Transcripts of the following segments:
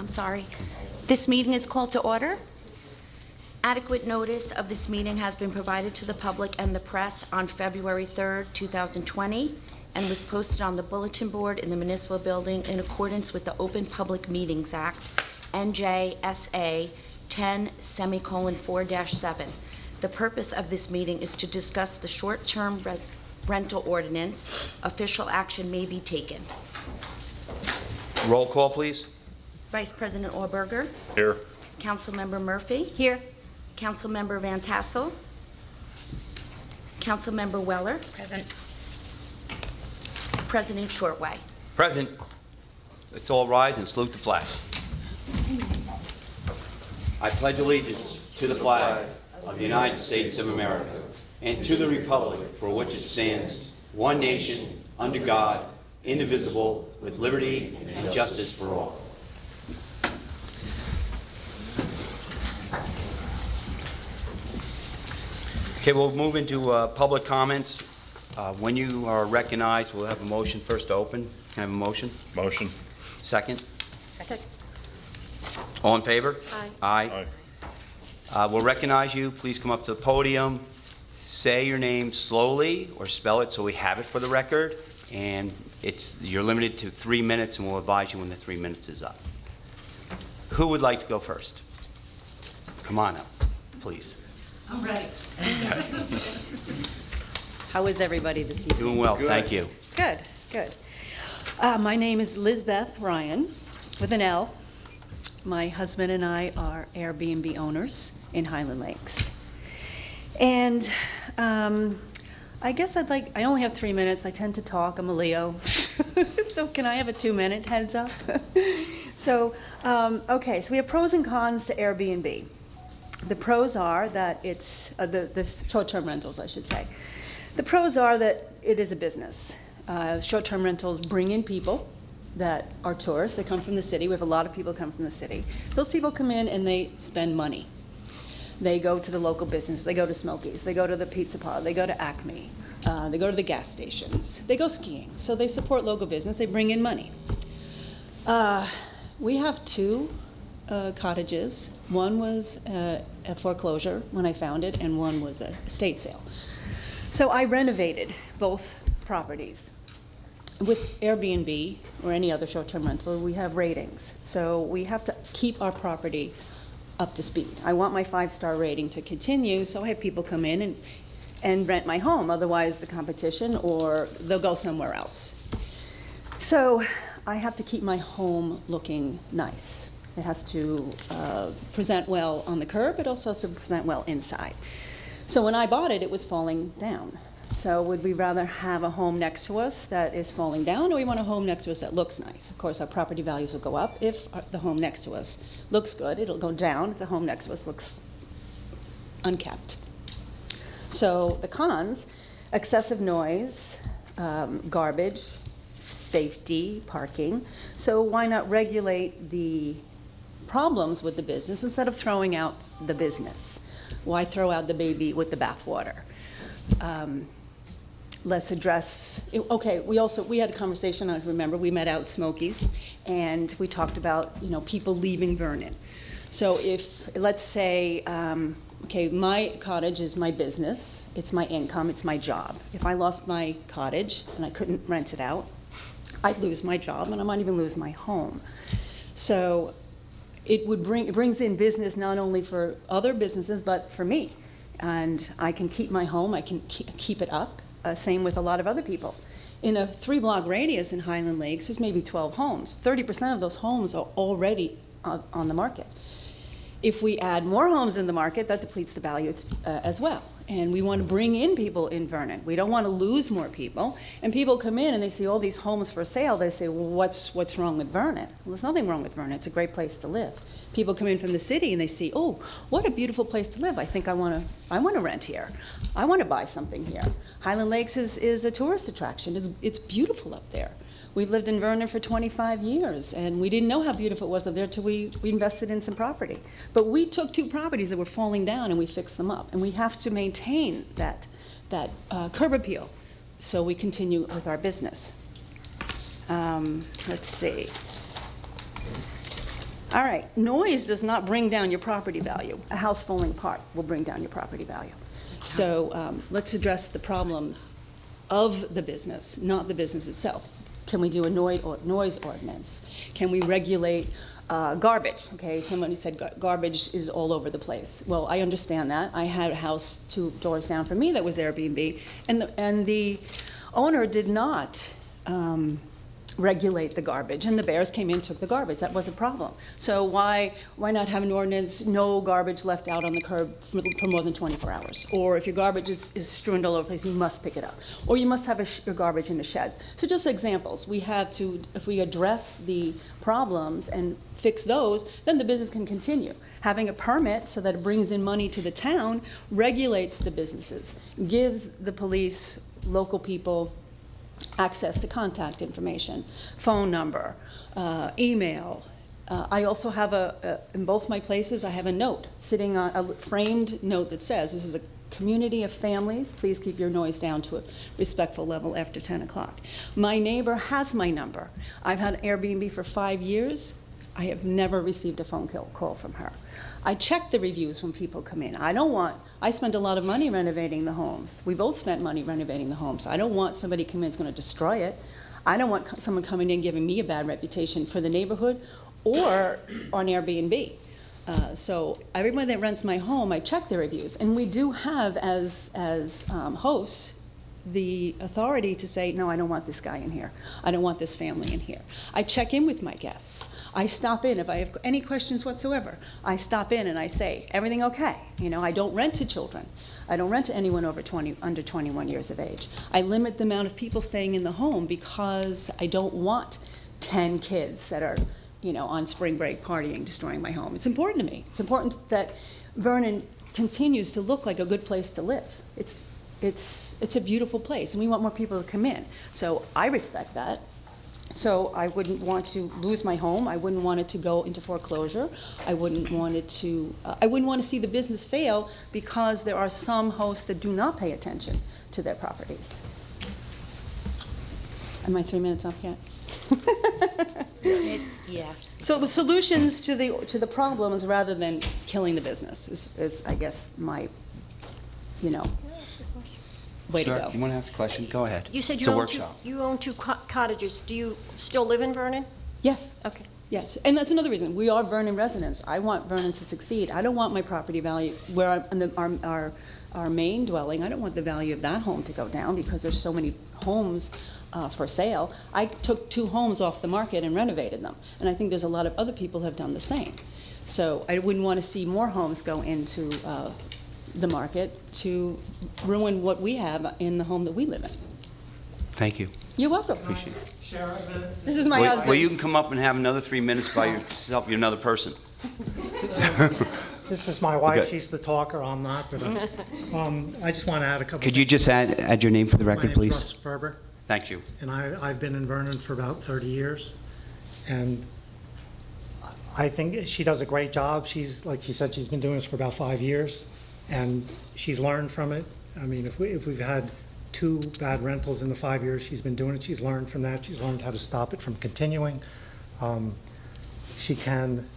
I'm sorry. This meeting is called to order. Adequate notice of this meeting has been provided to the public and the press on February 3rd, 2020, and was posted on the bulletin board in the municipal building in accordance with the Open Public Meetings Act, NJSA 10:4-7. The purpose of this meeting is to discuss the short-term rental ordinance. Official action may be taken. Roll call, please. Vice President Auberger. Here. Councilmember Murphy. Here. Councilmember Van Tassel. Councilmember Weller. Present. President Shortway. Present. Let's all rise and salute the flag. I pledge allegiance to the flag of the United States of America and to the republic for which it stands, one nation, under God, indivisible, with liberty and justice for all. Okay, we'll move into public comments. When you are recognized, we'll have a motion first to open. Can I have a motion? Motion. Second? Second. All in favor? Aye. Aye. We'll recognize you. Please come up to the podium. Say your name slowly or spell it so we have it for the record. And you're limited to 3 minutes, and we'll advise you when the 3 minutes is up. Who would like to go first? Come on up, please. I'm ready. How is everybody this evening? Doing well, thank you. Good, good. My name is Lizbeth Ryan, with an L. My husband and I are Airbnb owners in Highland Lakes. And I guess I only have 3 minutes. I tend to talk. I'm a Leo. So can I have a 2-minute heads up? Okay, so we have pros and cons to Airbnb. The pros are that it's, the short-term rentals, I should say. The pros are that it is a business. Short-term rentals bring in people that are tourists. They come from the city. We have a lot of people come from the city. Those people come in and they spend money. They go to the local business. They go to Smokies. They go to the Pizza Pod. They go to Acme. They go to the gas stations. They go skiing. So they support local business. They bring in money. We have 2 cottages. One was a foreclosure when I found it, and one was a estate sale. So I renovated both properties. With Airbnb or any other short-term rental, we have ratings. So we have to keep our property up to speed. I want my 5-star rating to continue, so I have people come in and rent my home. Otherwise, the competition, or they'll go somewhere else. So I have to keep my home looking nice. It has to present well on the curb. It also has to present well inside. So when I bought it, it was falling down. So would we rather have a home next to us that is falling down, or we want a home next to us that looks nice? Of course, our property values will go up if the home next to us looks good. It'll go down if the home next to us looks unkept. So the cons: excessive noise, garbage, safety, parking. So why not regulate the problems with the business instead of throwing out the business? Why throw out the baby with the bathwater? Let's address, okay, we had a conversation, I remember, we met out at Smokies, and we talked about, people leaving Vernon. So if, let's say, okay, my cottage is my business, it's my income, it's my job. If I lost my cottage and I couldn't rent it out, I'd lose my job, and I might even lose my home. So it brings in business not only for other businesses, but for me. And I can keep my home, I can keep it up. Same with a lot of other people. In a 3-block radius in Highland Lakes, there's maybe 12 homes. 30% of those homes are already on the market. If we add more homes in the market, that depletes the value as well. And we want to bring in people in Vernon. We don't want to lose more people. And people come in and they see all these homes for sale. They say, well, what's wrong with Vernon? Well, there's nothing wrong with Vernon. It's a great place to live. People come in from the city and they see, oh, what a beautiful place to live. I think I want to rent here. I want to buy something here. Highland Lakes is a tourist attraction. It's beautiful up there. We've lived in Vernon for 25 years, and we didn't know how beautiful it was up there until we invested in some property. But we took 2 properties that were falling down, and we fixed them up. And we have to maintain that curb appeal so we continue with our business. Let's see. All right, noise does not bring down your property value. A house falling apart will bring down your property value. So let's address the problems of the business, not the business itself. Can we do a noise ordinance? Can we regulate garbage? Okay, somebody said garbage is all over the place. Well, I understand that. I had a house 2 doors down from me that was Airbnb, and the owner did not regulate the garbage, and the bears came in and took the garbage. That was a problem. So why not have an ordinance, no garbage left out on the curb for more than 24 hours? Or if your garbage is strewn all over the place, you must pick it up. Or you must have your garbage in a shed. So just examples. We have to, if we address the problems and fix those, then the business can continue. Having a permit so that it brings in money to the town regulates the businesses, gives the police, local people, access to contact information, phone number, email. I also have in both my places, I have a note sitting on a framed note that says, this is a community of families, please keep your noise down to a respectful level after 10 o'clock. My neighbor has my number. I've had Airbnb for 5 years. I have never received a phone call from her. I check the reviews when people come in. I spend a lot of money renovating the homes. We both spent money renovating the homes. I don't want somebody coming in that's going to destroy it. I don't want someone coming in giving me a bad reputation for the neighborhood or on Airbnb. So everyone that rents my home, I check the reviews. And we do have, as hosts, the authority to say, no, I don't want this guy in here. I don't want this family in here. I check in with my guests. I stop in if I have any questions whatsoever. I stop in and I say, everything okay? You know, I don't rent to children. I don't rent to anyone under 21 years of age. I limit the amount of people staying in the home because I don't want 10 kids that are, you know, on spring break partying, destroying my home. It's important to me. It's important that Vernon continues to look like a good place to live. It's a beautiful place, and we want more people to come in. So I respect that. So I wouldn't want to lose my home. I wouldn't want it to go into foreclosure. I wouldn't want to see the business fail because there are some hosts that do not pay attention to their properties. Am I 3 minutes up yet? Yeah. So the solutions to the problems rather than killing the business is I guess my, way to Sure. go. You want to ask a question? Go ahead. You said It's you a own workshop. you own 2 cottages. Do you still live in Vernon? Yes. Okay. Yes, and that's another reason. We are Vernon residents. I want Vernon to succeed. I don't want my property value, where our main dwelling, I don't want the value of that home to go down because there's so many homes for sale. I took 2 homes off the market and renovated them, and I think there's a lot of other people who have done the same. So I wouldn't want to see more homes go into the market to ruin what we have in the home that we live in. Thank you. You're welcome. Appreciate it. This is my husband. Well, you can come up and have another 3 minutes by yourself. You're another person. This is my wife, Okay. she's the talker, I'm not, but I just want to add a couple. Could you just add your name for the My record, name's please? Russ Ferber, Thank you. and I've been in Vernon for about 30 years, and I think she does a great job. She's, like she said, she's been doing this for about 5 years, and she's learned from it. I mean, if we've had 2 bad rentals in the 5 years she's been doing it, she's learned from that. She's learned how to stop it from continuing. She can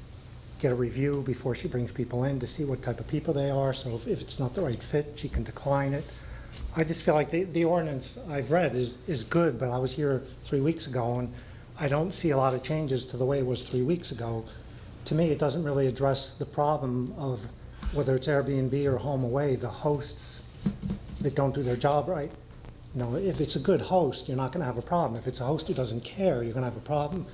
get a review before she brings people in to see what type of people they are. So if it's not the right fit, she can decline it. I just feel like the ordinance I've read is good, but I was here 3 weeks ago, and I don't see a lot of changes to the way it was 3 weeks ago. To me, it doesn't really address the problem of whether it's Airbnb or home away, the hosts that don't do their job right. You know, if it's a good host, you're not going to have a problem. If it's a host who doesn't care, you're going to have a problem.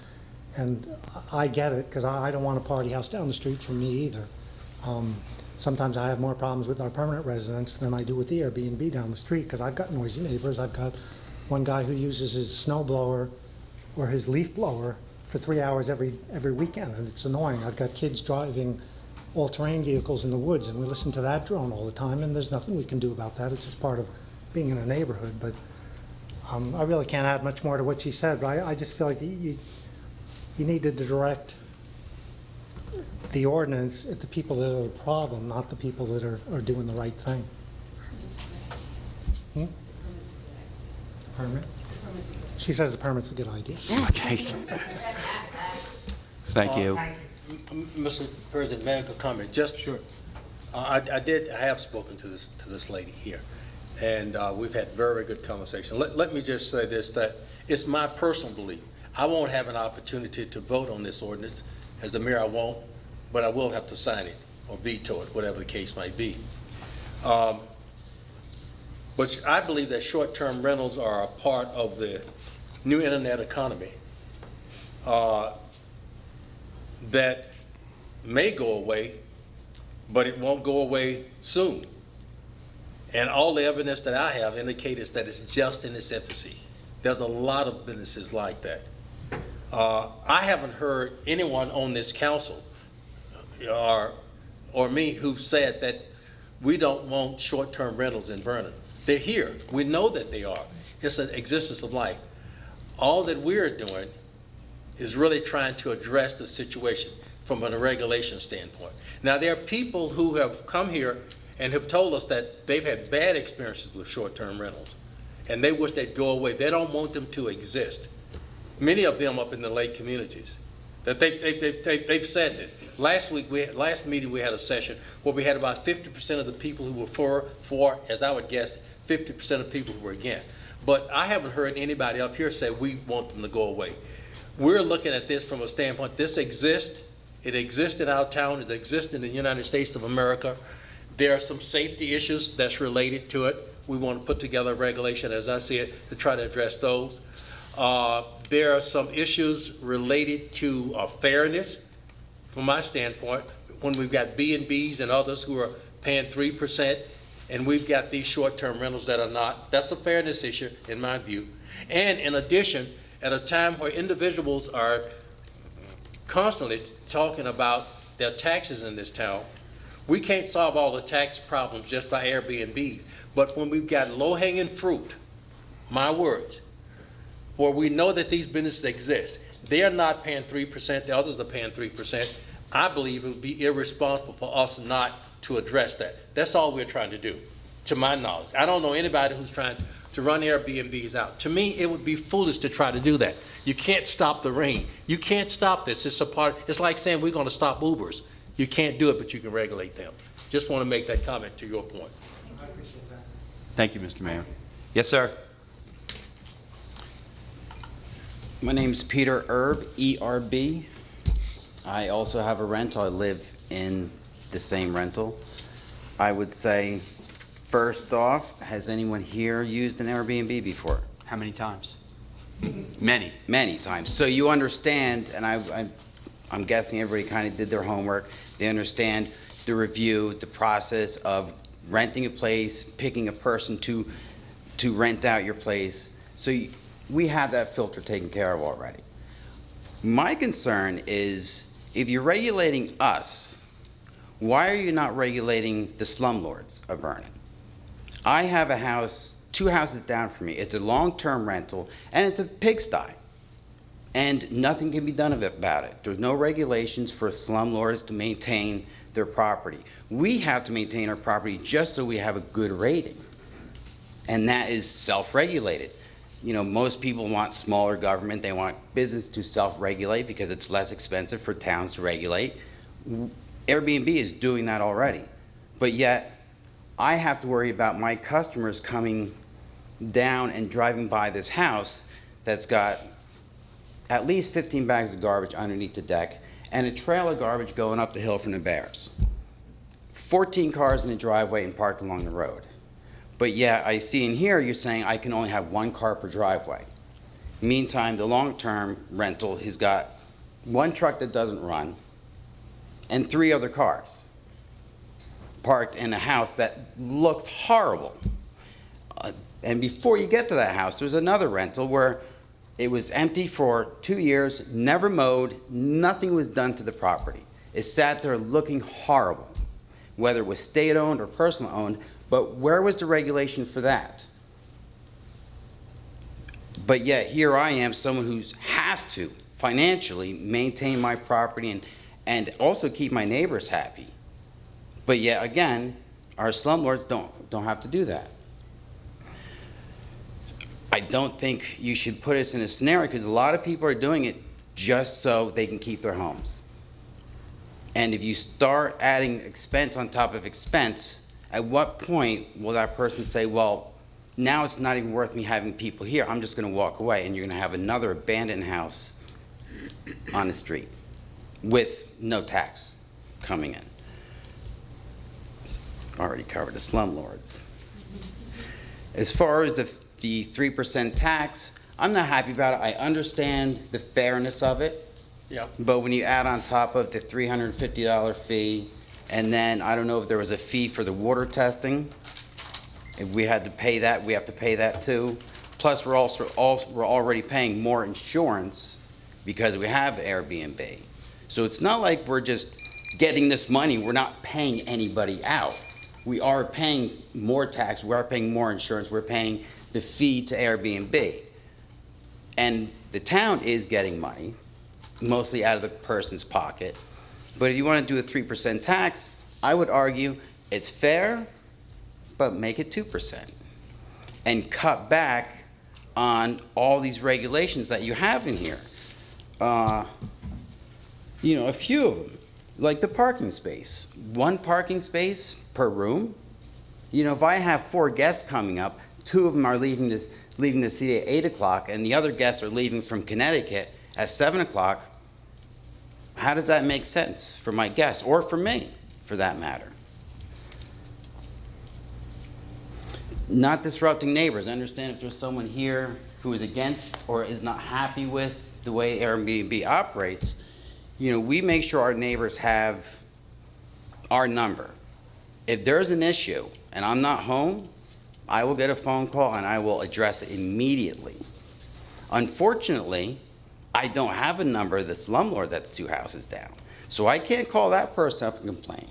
And I get it, because I don't want a party house down the street from me either. Sometimes I have more problems with our permanent residents than I do with the Airbnb down the street, because I've got noisy neighbors. I've got one guy who uses his snow blower or his leaf blower for 3 hours every weekend, and it's annoying. I've got kids driving all-terrain vehicles in the woods, and we listen to that drone all the time, and there's nothing we can do about that. It's just part of being in a neighborhood. But I really can't add much more to what she said, but I just feel like you need to direct the ordinance at the people that are the problem, not the people that are doing the right thing. Permit? She says the permit's a good idea. Okay. Thank you. Thank you. Mr. President, may I make a comment? Just sure. I have spoken to this lady here, and we've had very good conversation. Let me just say this, that it's my personal belief. I won't have an opportunity to vote on this ordinance. As the mayor, I won't, but I will have to sign it or veto it, whatever the case might be. But I believe that short-term rentals are a part of the new internet economy that may go away, but it won't go away soon. And all the evidence that I have indicates that it's just in its infancy. There's a lot of businesses like that. I haven't heard anyone on this council or me who said that we don't want short-term rentals in Vernon. They're here. We know that they are. It's an existence of life. All that we're doing is really trying to address the situation from a regulation standpoint. Now, there are people who have come here and have told us that they've had bad experiences with short-term rentals, and they wish they'd go away. They don't want them to exist. Many of them up in the lake communities, that they've said this. Last meeting we had a session where we had about 50% of the people who were for, as I would guess, 50% of people who were against. But I haven't heard anybody up here say we want them to go away. We're looking at this from a standpoint, this exists. It exists in our town. It exists in the United States of America. There are some safety issues that's related to it. We want to put together a regulation, as I see it, to try to address those. There are some issues related to fairness, from my standpoint, when we've got B&Bs and others who are paying 3%, and we've got these short-term rentals that are not. That's a fairness issue, in my view. And in addition, at a time where individuals are constantly talking about their taxes in this town, we can't solve all the tax problems just by Airbnbs. But when we've got low-hanging fruit, my words, where we know that these businesses exist, they're not paying 3%, the others are paying 3%, I believe it would be irresponsible for us not to address that. That's all we're trying to do, to my knowledge. I don't know anybody who's trying to run Airbnbs out. To me, it would be foolish to try to do that. You can't stop the rain. You can't stop this. It's like saying we're going to stop Ubers. You can't do it, but you can regulate them. Just want to make that comment to your point. Thank you, Mr. Mayor. Yes, sir. My name's Peter Erb, E-R-B. I also have a rental. I live in the same rental. I would say, first off, has anyone here used an Airbnb before? How many times? Many. Many times. So you understand, and I'm guessing everybody kind of did their homework. They understand the review, the process of renting a place, picking a person to rent out your place. So we have that filter taken care of already. My concern is, if you're regulating us, why are you not regulating the slumlords of Vernon? I have a house, 2 houses down from me. It's a long-term rental, and it's a pigsty. And nothing can be done about it. There's no regulations for slumlords to maintain their property. We have to maintain our property just so we have a good rating. And that is self-regulated. You know, most people want smaller government. They want business to self-regulate because it's less expensive for towns to regulate. Airbnb is doing that already. But yet, I have to worry about my customers coming down and driving by this house that's got at least 15 bags of garbage underneath the deck and a trail of garbage going up the hill from the Bears. 14 cars in the driveway and parked along the road. But yeah, I see in here you're saying I can only have 1 car per driveway. Meantime, the long-term rental has got 1 truck that doesn't run and 3 other cars parked in a house that looks horrible. And before you get to that house, there's another rental where it was empty for 2 years, never mowed, nothing was done to the property. It sat there looking horrible, whether it was state-owned or personal-owned. But where was the regulation for that? But yet here I am, someone who has to financially maintain my property and also keep my neighbors happy. But yet again, our slumlords don't have to do that. I don't think you should put us in a scenario because a lot of people are doing it just so they can keep their homes. And if you start adding expense on top of expense, at what point will that person say, well, now it's not even worth me having people here, I'm just gonna walk away, and you're gonna have another abandoned house on the street with no tax coming in. Already covered the slumlords. As far as the 3% tax, I'm not happy about it. I understand the fairness of it. Yep. But when you add on top of the $350 fee, and then I don't know if there was a fee for the water testing, if we had to pay that, we have to pay that too. Plus, we're already paying more insurance because we have Airbnb. So it's not like we're just getting this money, we're not paying anybody out. We are paying more tax, we are paying more insurance, we're paying the fee to Airbnb. And the town is getting money, mostly out of the person's pocket. But if you want to do a 3% tax, I would argue it's fair, but make it 2%. And cut back on all these regulations that you have in here. You know, a few of them, like the parking space. 1 parking space per room. You know, if I have 4 guests coming up, 2 of them are leaving the city at 8 o'clock, and the other guests are leaving from Connecticut at 7 o'clock, how does that make sense for my guests, or for me, for that matter? Not disrupting neighbors. I understand if there's someone here who is against or is not happy with the way Airbnb operates, you know, we make sure our neighbors have our number. If there's an issue and I'm not home, I will get a phone call and I will address it immediately. Unfortunately, I don't have a number of the slumlord that's 2 houses down. So I can't call that person up and complain.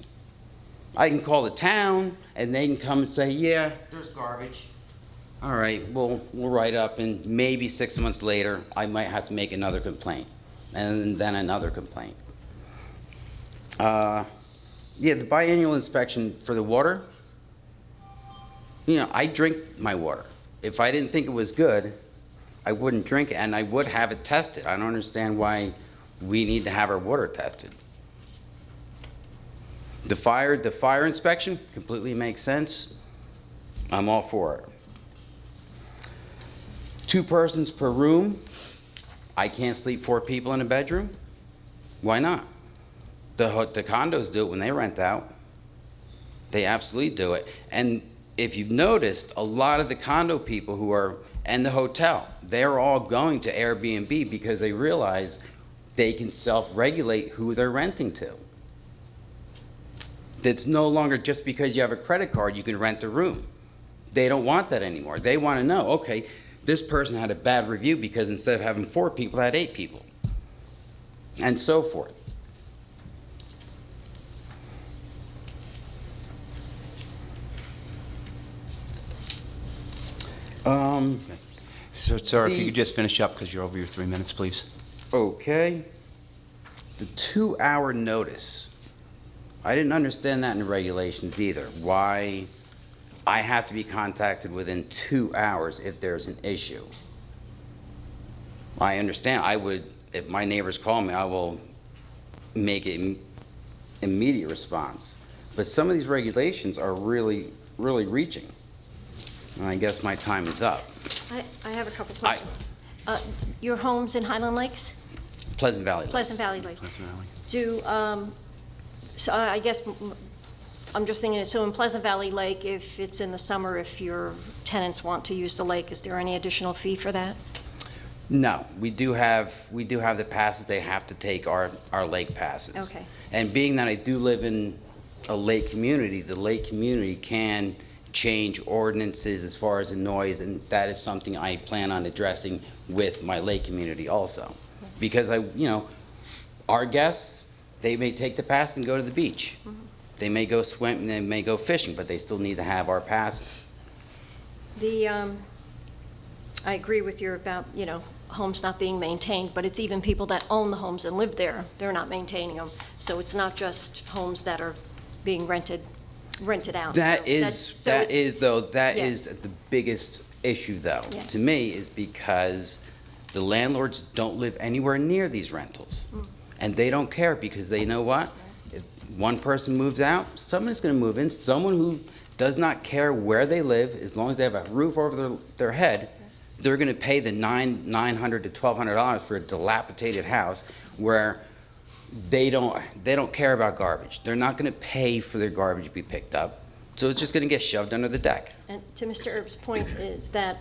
I can call the town and they can come and say, yeah, there's garbage. All right, we'll write up, and maybe 6 months later, I might have to make another complaint, and then another complaint. Yeah, the biannual inspection for the water, you know, I drink my water. If I didn't think it was good, I wouldn't drink it, and I would have it tested. I don't understand why we need to have our water tested. The fire inspection completely makes sense. I'm all for it. 2 persons per room. I can't sleep 4 people in a bedroom. Why not? The condos do it when they rent out. They absolutely do it. And if you've noticed, a lot of the condo people who are in the hotel, they're all going to Airbnb because they realize they can self-regulate who they're renting to. It's no longer just because you have a credit card, you can rent a room. They don't want that anymore. They want to know, okay, this person had a bad review because instead of having 4 people, they had 8 people, and so forth. So, sir, if you could just finish up because you're over your 3 minutes, please. Okay. The 2-hour notice. I didn't understand that in the regulations either. Why I have to be contacted within 2 hours if there's an issue. I understand. I would, if my neighbors call me, I will make an immediate response. But some of these regulations are really, really reaching. And I guess my time is up. I have a couple questions. Your home's in Highland Lakes? Pleasant Valley Lakes. Pleasant Valley Lake. So I guess I'm just thinking, so in Pleasant Valley Lake, if it's in the summer, if your tenants want to use the lake, is there any additional fee for that? No, we do have the passes. They have to take our lake passes. Okay. And being that I do live in a lake community, the lake community can change ordinances as far as the noise, and that is something I plan on addressing with my lake community also. Because our guests, they may take the pass and go to the beach. Mm-hmm. They may go swim and they may go fishing, but they still need to have our passes. I agree with you about, homes not being maintained, but it's even people that own the homes and live there, they're not maintaining them. So it's not just homes that are being rented out. That is the biggest issue though, Yeah. to me, is because the landlords don't live anywhere near these rentals. And they don't care because they know what? If one person moves out, someone's gonna move in, someone who does not care where they live, as long as they have a roof over their head, they're gonna pay the $900 to $1,200 for a dilapidated house where they don't care about garbage. They're not gonna pay for their garbage to be picked up, so it's just gonna get shoved under the deck. And to Mr. Erb's point is that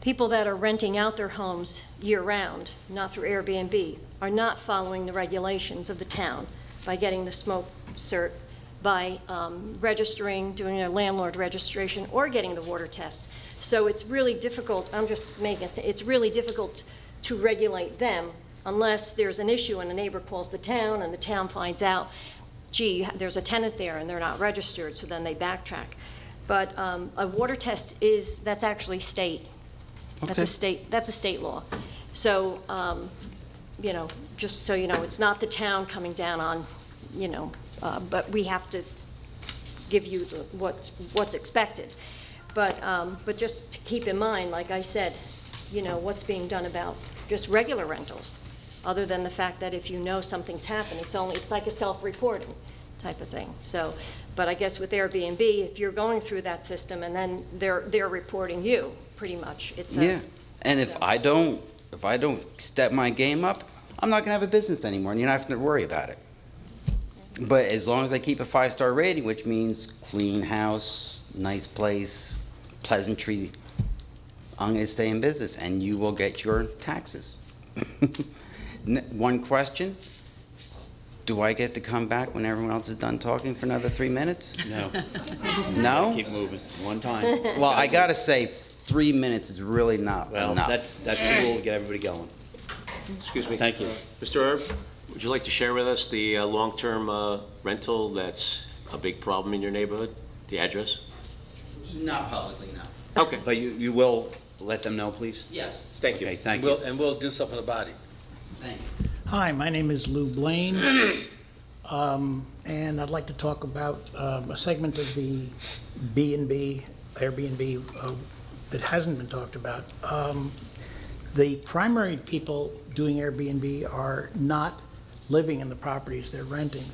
people that are renting out their homes year-round, not through Airbnb, are not following the regulations of the town by getting the smoke cert, by registering, doing their landlord registration, or getting the water tests. So it's really difficult, I'm just making a statement, it's really difficult to regulate them unless there's an issue and a neighbor calls the town and the town finds out, gee, there's a tenant there and they're not registered, so then they backtrack. But a water test that's actually state. That's a state law. So, you know, just so you know, it's not the town coming down on, you know, but we have to give you what's expected. But just to keep in mind, like I said, you know, what's being done about just regular rentals, other than the fact that if you know something's happened, it's like a self-reporting type of thing. So, but I guess with Airbnb, if you're going through that system and then they're reporting you, pretty much, Yeah, and if I don't step my game up, I'm not gonna have a business anymore, and you don't have to worry about it. But as long as I keep a 5-star rating, which means clean house, nice place, pleasantry, I'm gonna stay in business, and you will get your taxes. One question: do I get to come back when everyone else is done talking for another 3 minutes? No. No? Keep moving, one time. Well, I gotta say, 3 minutes is really not Well, enough. that's the rule to get everybody going. Excuse me. Thank you. Mr. Erb, would you like to share with us the long-term rental that's a big problem in your neighborhood? The address? Not publicly, no. Okay. But you will let them know, please? Yes. Thank you. Okay, thank you. And we'll do something about it. Thank you. Hi, my name is Lou Blaine, and I'd like to talk about a segment of the B&B, Airbnb, that hasn't been talked about. The primary people doing Airbnb are not living in the properties they're renting.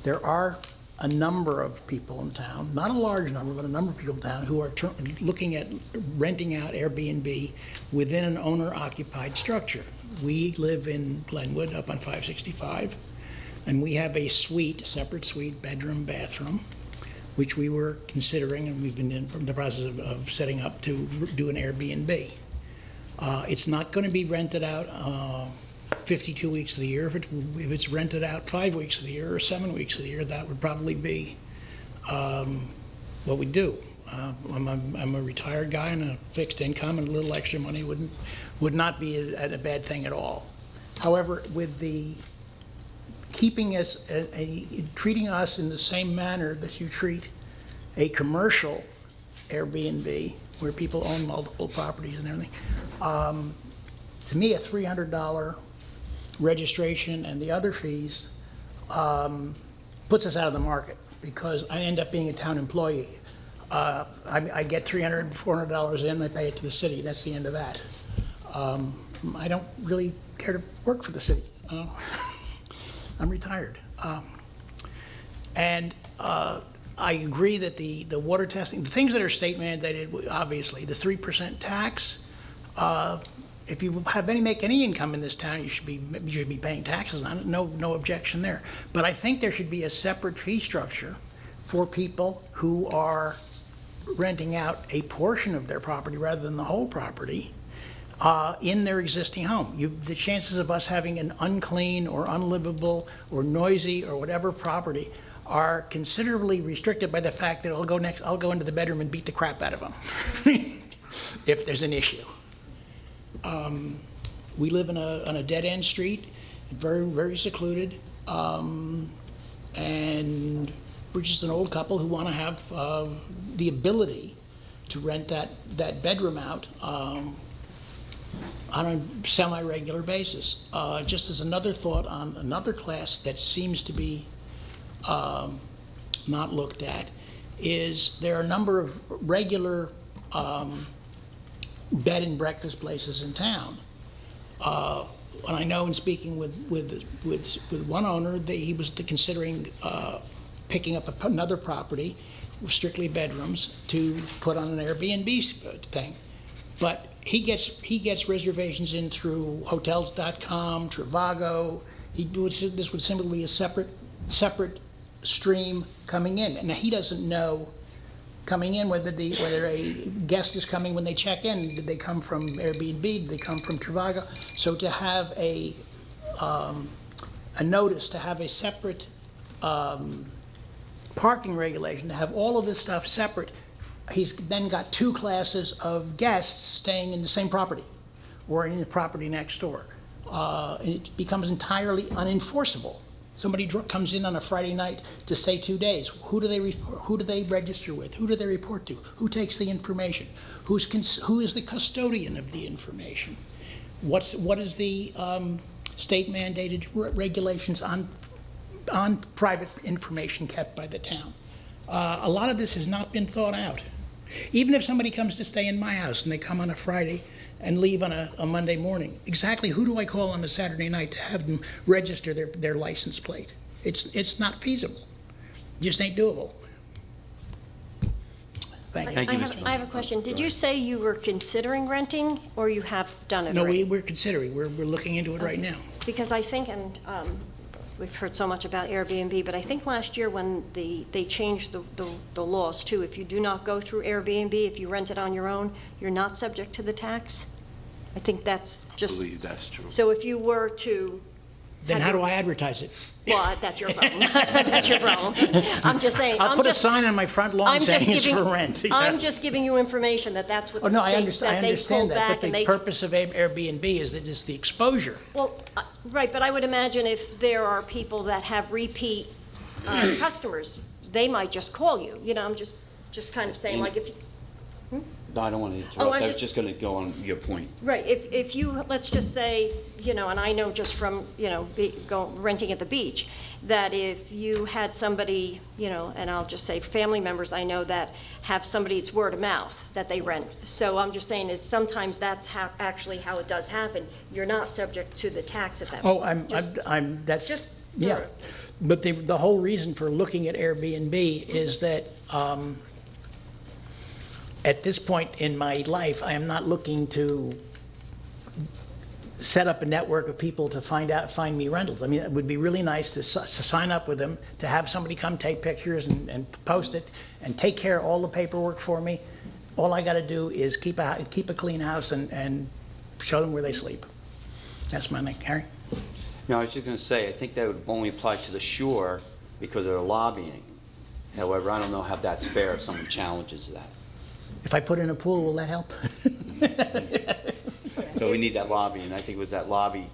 There are a number of people in town, not a large number, but a number of people in town who are looking at renting out Airbnb within an owner-occupied structure. We live in Glenwood, up on 565, and we have a suite, separate suite, bedroom, bathroom, which we were considering, and we've been in the process of setting up to do an Airbnb. It's not going to be rented out 52 weeks of the year. If it's rented out 5 weeks of the year or 7 weeks of the year, that would probably be what we do. I'm a retired guy on a fixed income, and a little extra money would not be a bad thing at all. However, with the keeping us, treating us in the same manner that you treat a commercial Airbnb, where people own multiple properties and everything, to me, a $300 registration and the other fees puts us out of the market, because I end up being a town employee. I get $300, $400 in, I pay it to the city, that's the end of that. I don't really care to work for the city. I'm retired. And I agree that the water testing, the things that are state mandated, obviously, the 3% tax, if you make any income in this town, you should be paying taxes on it. No objection there. But I think there should be a separate fee structure for people who are renting out a portion of their property rather than the whole property in their existing home. The chances of us having an unclean or unlivable or noisy or whatever property are considerably restricted by the fact that I'll go into the bedroom and beat the crap out of them if there's an issue. We live on a dead-end street, very, very secluded, and we're just an old couple who want to have the ability to rent that bedroom out on a semi-regular basis. Just as another thought on another class that seems to be not looked at, is there are a number of regular bed and breakfast places in town and I know in speaking with one owner, that he was considering picking up another property, strictly bedrooms, to put on an Airbnb thing. But he gets reservations in through Hotels.com, Trivago. This would simply be a separate stream coming in, and he doesn't know coming in whether a guest is coming when they check in. Did they come from Airbnb? Did they come from Trivago? So to have a notice, to have a separate parking regulation, to have all of this stuff separate, he's then got two classes of guests staying in the same property or in the property next door. It becomes entirely unenforceable. Somebody comes in on a Friday night to stay 2 days. Who do they register with? Who do they report to? Who takes the information? Who is the custodian of the information? What is the state mandated regulations on private information kept by the town? A lot of this has not been thought out. Even if somebody comes to stay in my house and they come on a Friday and leave on a Monday morning, exactly who do I call on a Saturday night to have them register their license plate? It's not feasible. Just ain't doable. Thank you. Thank you, Mr. I have a question. Did you say you were considering renting, or you have done it No, already? we're considering, we're looking into it right now. Because I think, and we've heard so much about Airbnb, but I think last year when they changed the laws too, if you do not go through Airbnb, if you rent it on your own, you're not subject to the tax. I think that's just. I believe that's true. So if you were to. Then how do I advertise it? Well, that's your problem. That's your problem. I'm just saying. I'll put a sign on my front lawn saying it's for rent. I'm just giving you information that that's what Oh, the no, I state, that they understand pulled that, back but and the they. purpose of Airbnb is that it's the exposure. Well, right, but I would imagine if there are people that have repeat customers, they might just call you. You know, I'm just kind of saying, like, if you. No, I don't want to interrupt. Oh, I I was just- just going to go on your point. Right, if you, let's just say, you know, and I know just from, you know, renting at the beach, that if you had somebody, you know, and I'll just say family members I know that have somebody, it's word of mouth that they rent. So I'm just saying is sometimes that's actually how it does happen. You're not subject to the tax at that point. Oh, that's, just- yeah. But the whole reason for looking at Airbnb is that at this point in my life, I am not looking to set up a network of people to find me rentals. I mean, it would be really nice to sign up with them, to have somebody come take pictures and post it and take care of all the paperwork for me. All I got to do is keep a clean house and show them where they sleep. That's my thing. Harry? No, I was just going to say, I think that would only apply to the shore because of the lobbying. However, I don't know how that's fair if someone challenges that. If I put in a pool, will that help? So we need that lobby, and I think it was that lobby.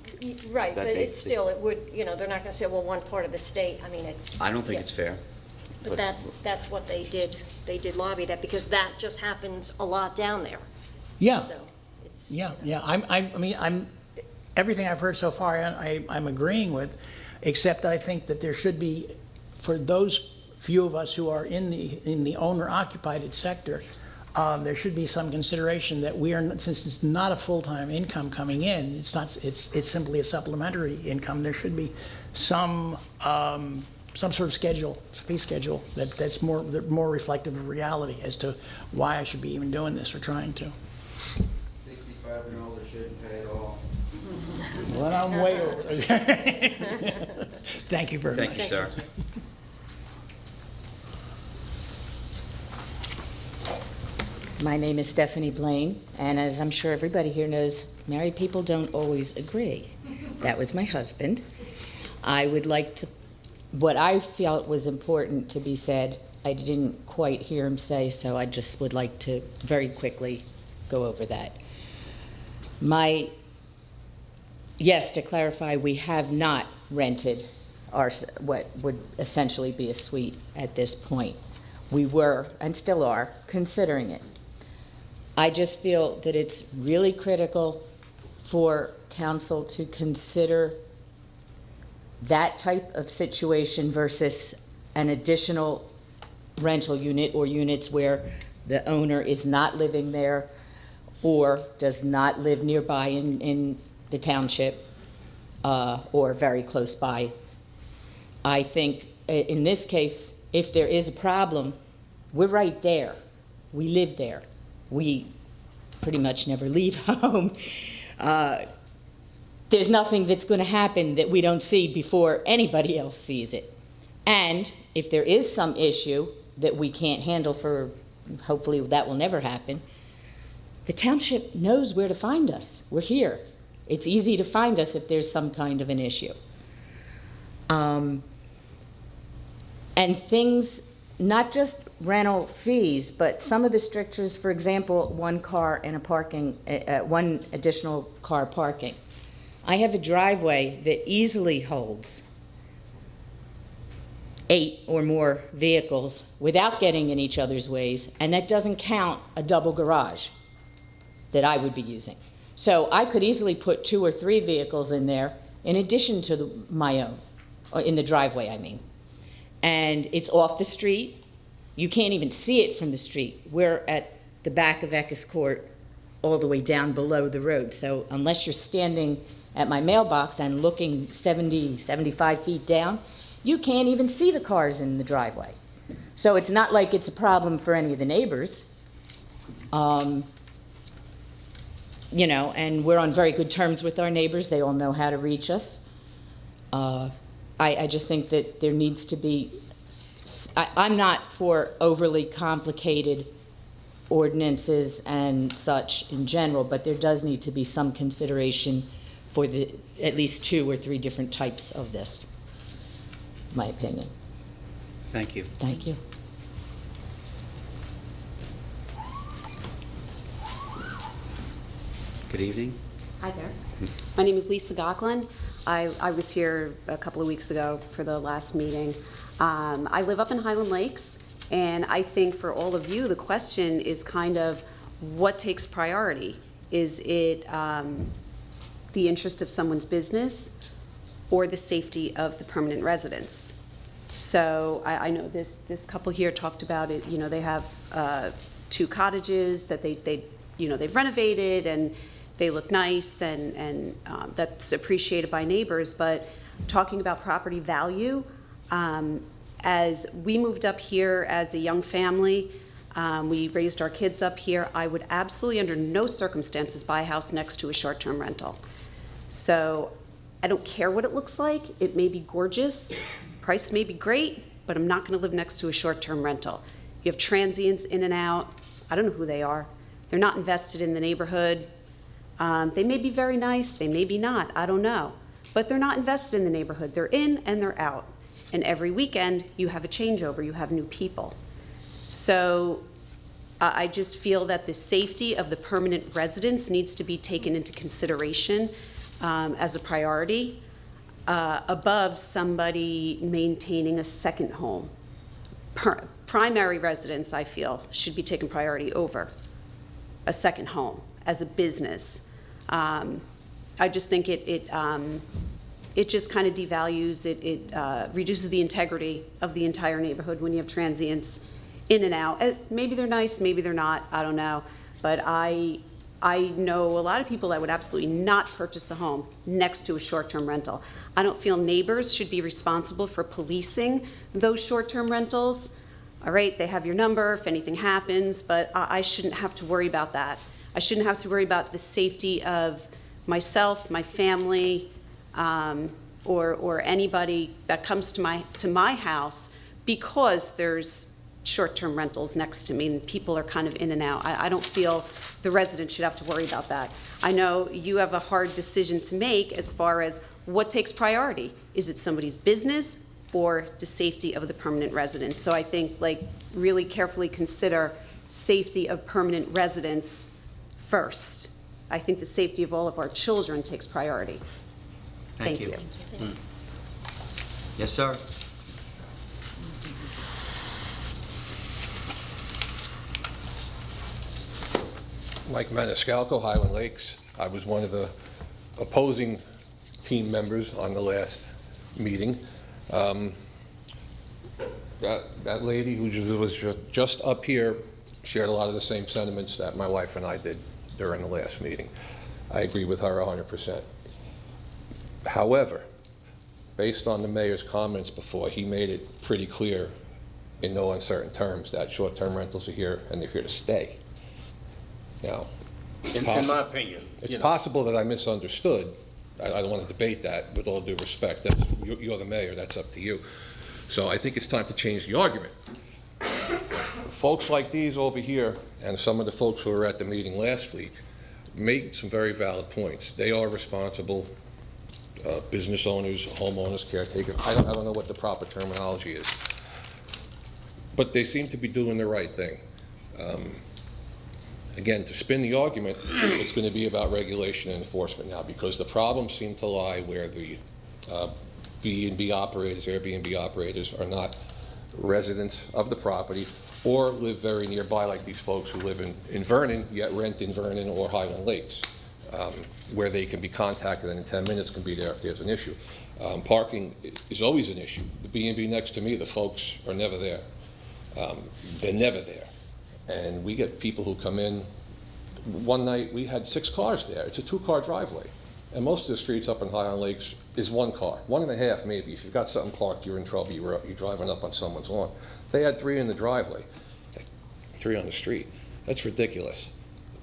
Right, that but they- it's still, it would, you know, they're not gonna say, well, one part of the state, I mean, it's. I don't think yeah. it's fair. But that's what they did lobby that, because that just happens a lot down there, Yeah, so it's. yeah. I'm everything I've heard so far, I'm agreeing with, except I think that there should be, for those few of us who are in the owner-occupied sector, there should be some consideration that we are, since it's not a full-time income coming in, it's simply a supplementary income. There should be some sort of schedule, fee schedule that's more reflective of reality as to why I should be even doing this or trying to. 65 and older shouldn't pay at all. Well, I'm way over. Thank you very much. Thank you, sir. My name is Stephanie Blaine, and as I'm sure everybody here knows, married people don't always agree. That was my husband. I would like to, what I felt was important to be said, I didn't quite hear him say, so I just would like to very quickly go over that. Yes, to clarify, we have not rented what would essentially be a suite at this point. We were, and still are, considering it. I just feel that it's really critical for council to consider that type of situation versus an additional rental unit or units where the owner is not living there or does not live nearby in the township. or very close by. I think in this case, if there is a problem, we're right there. We live there. We pretty much never leave home. There's nothing that's going to happen that we don't see before anybody else sees it. And if there is some issue that we can't handle hopefully that will never happen, the township knows where to find us. We're here. It's easy to find us if there's some kind of an issue. And things, not just rental fees, but some of the strictures, for example, one car and one additional car parking. I have a driveway that easily holds 8 or more vehicles without getting in each other's ways, and that doesn't count a double garage that I would be using. So I could easily put 2 or 3 vehicles in there in addition to my own, or in the driveway, I mean. And it's off the street. You can't even see it from the street. We're at the back of Eckes Court all the way down below the road. So unless you're standing at my mailbox and looking 70, 75 feet down, you can't even see the cars in the driveway. So it's not like it's a problem for any of the neighbors. You know, and we're on very good terms with our neighbors. They all know how to reach us. I just think that there needs to be, I'm not for overly complicated ordinances and such in general, but there does need to be some consideration for at least 2 or 3 different types of this, my opinion. Thank you. Thank you. Good evening. Hi there. My name is Lisa Gocklin. I was here a couple of weeks ago for the last meeting. I live up in Highland Lakes, and I think for all of you, the question is kind of what takes priority? Is it the interest of someone's business or the safety of the permanent residents? So I know this couple here talked about it. You know, they have 2 cottages that they've renovated, and they look nice, and that's appreciated by neighbors. But talking about property value, as we moved up here as a young family, we raised our kids up here, I would absolutely under no circumstances buy a house next to a short-term rental. So I don't care what it looks like. It may be gorgeous, price may be great, but I'm not gonna live next to a short-term rental. You have transients in and out. I don't know who they are. They're not invested in the neighborhood. They may be very nice, they may be not, I don't know. But they're not invested in the neighborhood. They're in and they're out. And every weekend, you have a changeover, you have new people. So I just feel that the safety of the permanent residents needs to be taken into consideration as a priority above somebody maintaining a second home. Primary residence, I feel, should be taken priority over a second home as a business. I just think it just kind of devalues, it reduces the integrity of the entire neighborhood when you have transients in and out. Maybe they're nice, maybe they're not, I don't know. But I know a lot of people that would absolutely not purchase a home next to a short-term rental. I don't feel neighbors should be responsible for policing those short-term rentals. All right, they have your number if anything happens, but I shouldn't have to worry about that. I shouldn't have to worry about the safety of myself, my family, or anybody that comes to my house because there's short-term rentals next to me and people are kind of in and out. I don't feel the residents should have to worry about that. I know you have a hard decision to make as far as what takes priority. Is it somebody's business or the safety of the permanent residents? So I think, like, really carefully consider safety of permanent residents first. I think the safety of all of our children takes priority. Thank you. Yes, sir. Mike Maniscalco, Highland Lakes. I was one of the opposing team members on the last meeting. That lady who was just up here shared a lot of the same sentiments that my wife and I did during the last meeting. I agree with her 100%. However, based on the mayor's comments before, he made it pretty clear in no uncertain terms that short-term rentals are here and they're here to stay. Now, In my opinion. it's you know. possible that I misunderstood. I don't want to debate that, with all due respect. You're the mayor, that's up to you. So I think it's time to change the argument. Folks like these over here, and some of the folks who were at the meeting last week, made some very valid points. They are responsible business owners, homeowners, caretakers. I don't know what the proper terminology is. But they seem to be doing the right thing. Again, to spin the argument, it's going to be about regulation and enforcement now, because the problems seem to lie where the B&B operators, Airbnb operators, are not residents of the property or live very nearby, like these folks who live in Vernon, yet rent in Vernon or Highland Lakes, where they can be contacted and in 10 minutes can be there if there's an issue. Parking is always an issue. The B&B next to me, the folks are never there. They're never there. And we get people who come in. One night, we had 6 cars there. It's a 2-car driveway. And most of the streets up in Highland Lakes is 1 car, 1.5 maybe. If you've got something parked, you're in trouble. You're driving up on someone's lawn. They had 3 in the driveway, 3 on the street. That's ridiculous.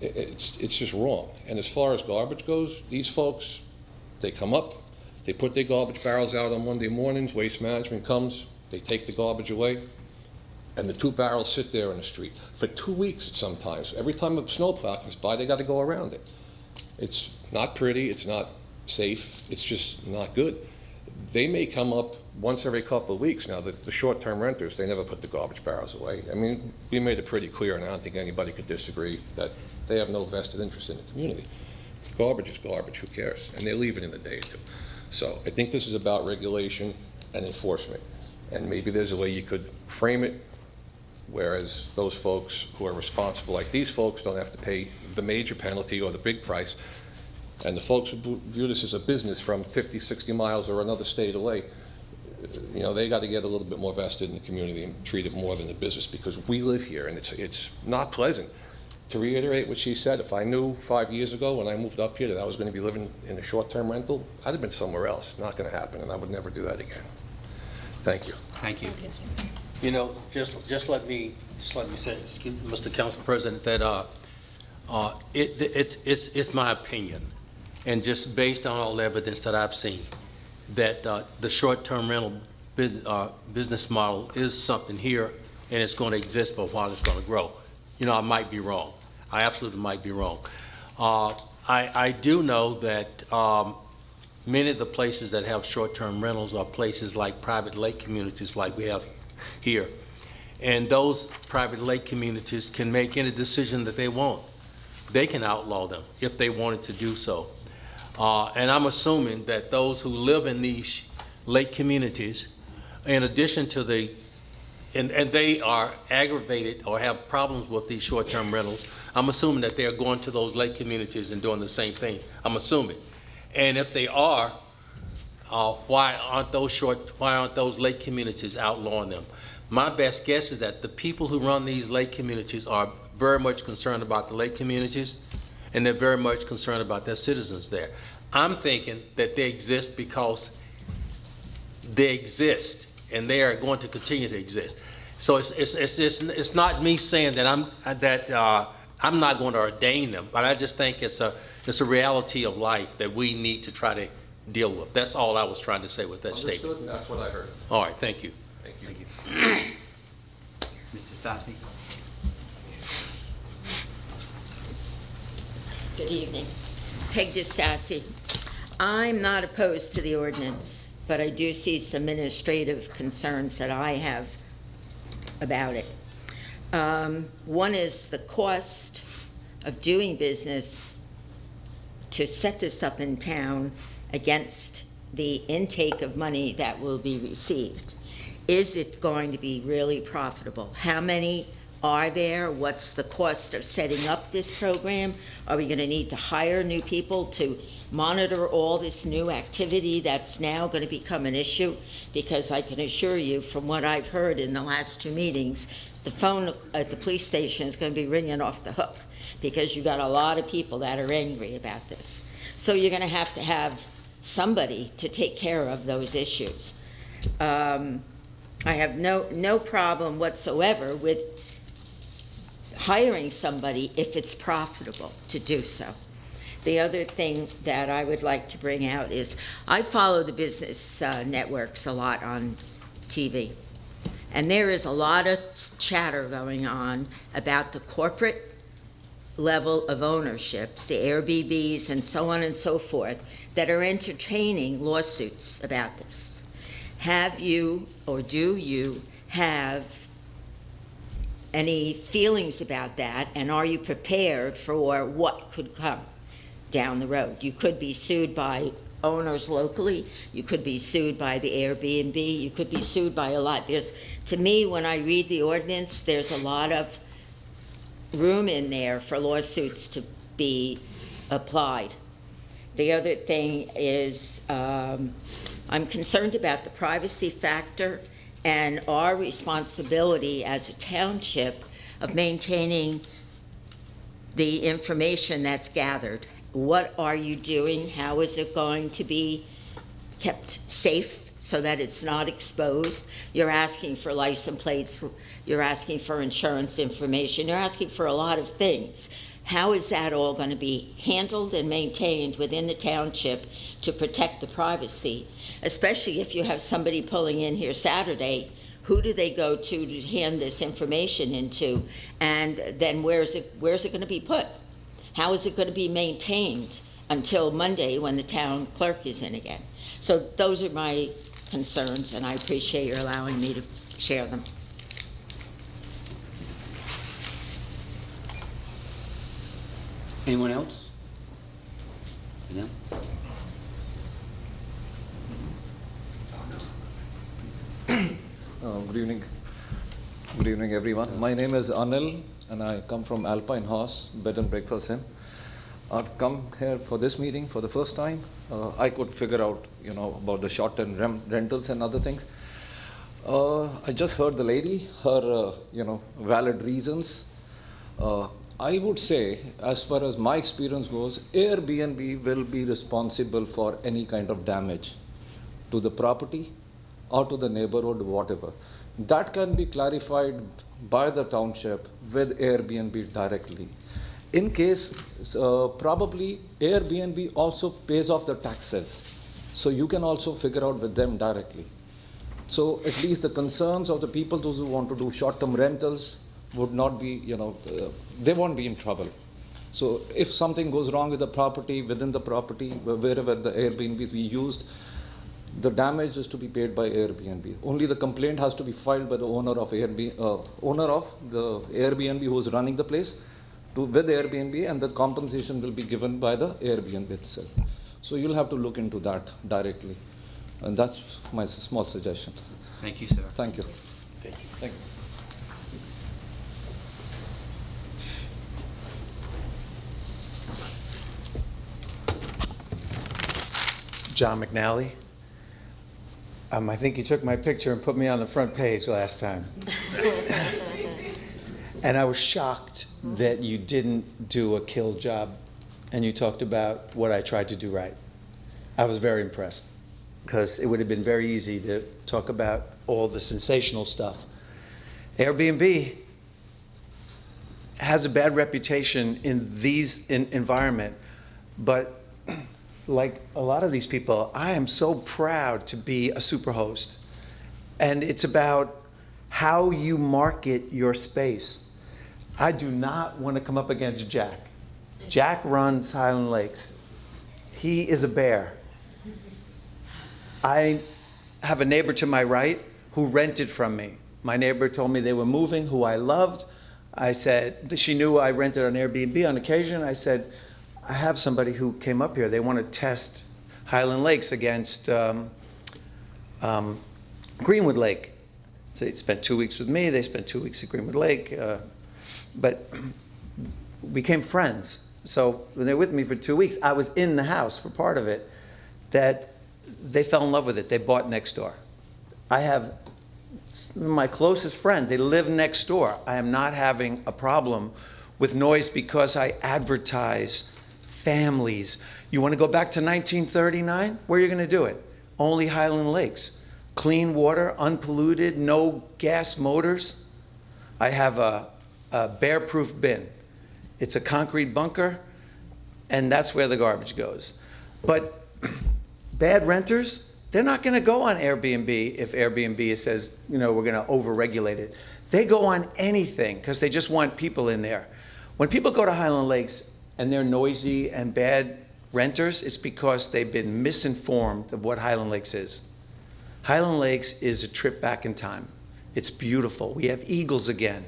It's just wrong. And as far as garbage goes, these folks, they come up, they put their garbage barrels out on Monday mornings, Waste Management comes, they take the garbage away, and the 2 barrels sit there in the street for 2 weeks sometimes. Every time a snowplow comes by, they got to go around it. It's not pretty, it's not safe, it's just not good. They may come up once every couple of weeks. Now, the short-term renters, they never put the garbage barrels away. I mean, we made it pretty clear, and I don't think anybody could disagree, that they have no vested interest in the community. Garbage is garbage, who cares? And they leave it in a day or 2. So I think this is about regulation and enforcement. And maybe there's a way you could frame it, whereas those folks who are responsible, like these folks, don't have to pay the major penalty or the big price. And the folks who view this as a business from 50, 60 miles or another state away, you know, they got to get a little bit more vested in the community and treat it more than a business, because we live here and it's not pleasant. To reiterate what she said, if I knew 5 years ago when I moved up here that I was going to be living in a short-term rental, I'd have been somewhere else. Not going to happen, and I would never do that again. Thank you. Thank you. You know, just let me say, excuse me, Mr. Council President, that it's my opinion, and just based on all the evidence that I've seen, that the short-term rental business model is something here, and it's going to exist for a while. It's going to grow. You know, I might be wrong. I absolutely might be wrong. I do know that many of the places that have short-term rentals are places like private lake communities like we have here. And those private lake communities can make any decision that they want. They can outlaw them if they wanted to do so. And I'm assuming that those who live in these lake communities, in addition to the, and they are aggravated or have problems with these short-term rentals, I'm assuming that they're going to those lake communities and doing the same thing. I'm assuming. And if they are, why aren't those lake communities outlawing them? My best guess is that the people who run these lake communities are very much concerned about the lake communities, and they're very much concerned about their citizens there. I'm thinking that they exist because they exist, and they are going to continue to exist. So it's not me saying that I'm not going to ordain them, but I just think it's a reality of life that we need to try to deal with. That's all I was trying to say with that statement. Understood, and that's what I heard. All right, thank you. Thank you. Mr. Stassi? Good evening. Peg DeStassi. I'm not opposed to the ordinance, but I do see some administrative concerns that I have about it. One is the cost of doing business to set this up in town against the intake of money that will be received. Is it going to be really profitable? How many are there? What's the cost of setting up this program? Are we going to need to hire new people to monitor all this new activity that's now going to become an issue? Because I can assure you, from what I've heard in the last 2 meetings, the phone at the police station is going to be ringing off the hook, because you got a lot of people that are angry about this. So you're going to have somebody to take care of those issues. I have no problem whatsoever with hiring somebody if it's profitable to do so. The other thing that I would like to bring out is I follow the business networks a lot on TV. And there is a lot of chatter going on about the corporate level of ownerships, the Airbnbs and so on and so forth, that are entertaining lawsuits about this. Have you, or do you, have any feelings about that, and are you prepared for what could come down the road? You could be sued by owners locally, you could be sued by the Airbnb, you could be sued by a lot. To me, when I read the ordinance, there's a lot of room in there for lawsuits to be applied. The other thing is, I'm concerned about the privacy factor and our responsibility as a township of maintaining the information that's gathered. What are you doing? How is it going to be kept safe so that it's not exposed? You're asking for license plates, you're asking for insurance information, you're asking for a lot of things. How is that all going to be handled and maintained within the township to protect the privacy? Especially if you have somebody pulling in here Saturday, who do they go to hand this information into? And then where's it going to be put? How is it going to be maintained until Monday when the town clerk is in again? So those are my concerns, and I appreciate your allowing me to share them. Anyone else? No? Good evening. Good evening, everyone. My name is Anil, and I come from Alpine Horse Bed and Breakfast Inn. I've come here for this meeting for the first time. I could figure out, about the short-term rentals and other things. I just heard the lady, her, valid reasons. I would say, as far as my experience goes, Airbnb will be responsible for any kind of damage to the property or to the neighborhood, whatever. That can be clarified by the township with Airbnb directly. In case, probably Airbnb also pays off the taxes. So you can also figure out with them directly. So at least the concerns of the people, those who want to do short-term rentals, would not be, they won't be in trouble. So if something goes wrong with the property, within the property, wherever the Airbnb we used, the damage is to be paid by Airbnb. Only the complaint has to be filed by the owner of the Airbnb who is running the place with Airbnb, and the compensation will be given by the Airbnb itself. So you'll have to look into that directly. And that's my small suggestion. Thank you, sir. Thank you. Thank you. Thank you. John McNally. I think you took my picture and put me on the front page last time. And I was shocked that you didn't do a kill job and you talked about what I tried to do right. I was very impressed because it would have been very easy to talk about all the sensational stuff. Airbnb has a bad reputation in these environment, but like a lot of these people, I am so proud to be a superhost. And it's about how you market your space. I do not want to come up against Jack. Jack runs Highland Lakes. He is a bear. I have a neighbor to my right who rented from me. My neighbor told me they were moving, who I loved. I said, she knew I rented on Airbnb on occasion. I said, I have somebody who came up here. They want to test Highland Lakes against Greenwood Lake. So they spent 2 weeks with me. They spent 2 weeks at Greenwood Lake. But we became friends. So when they were with me for 2 weeks, I was in the house for part of it, that they fell in love with it. They bought next door. I have my closest friends. They live next door. I am not having a problem with noise because I advertise families. You want to go back to 1939? Where are you going to do it? Only Highland Lakes. Clean water, unpolluted, no gas motors. I have a bear-proof bin. It's a concrete bunker, and that's where the garbage goes. But bad renters, they're not going to go on Airbnb if Airbnb says, we're going to over-regulate it. They go on anything because they just want people in there. When people go to Highland Lakes and they're noisy and bad renters, it's because they've been misinformed of what Highland Lakes is. Highland Lakes is a trip back in time. It's beautiful. We have eagles again.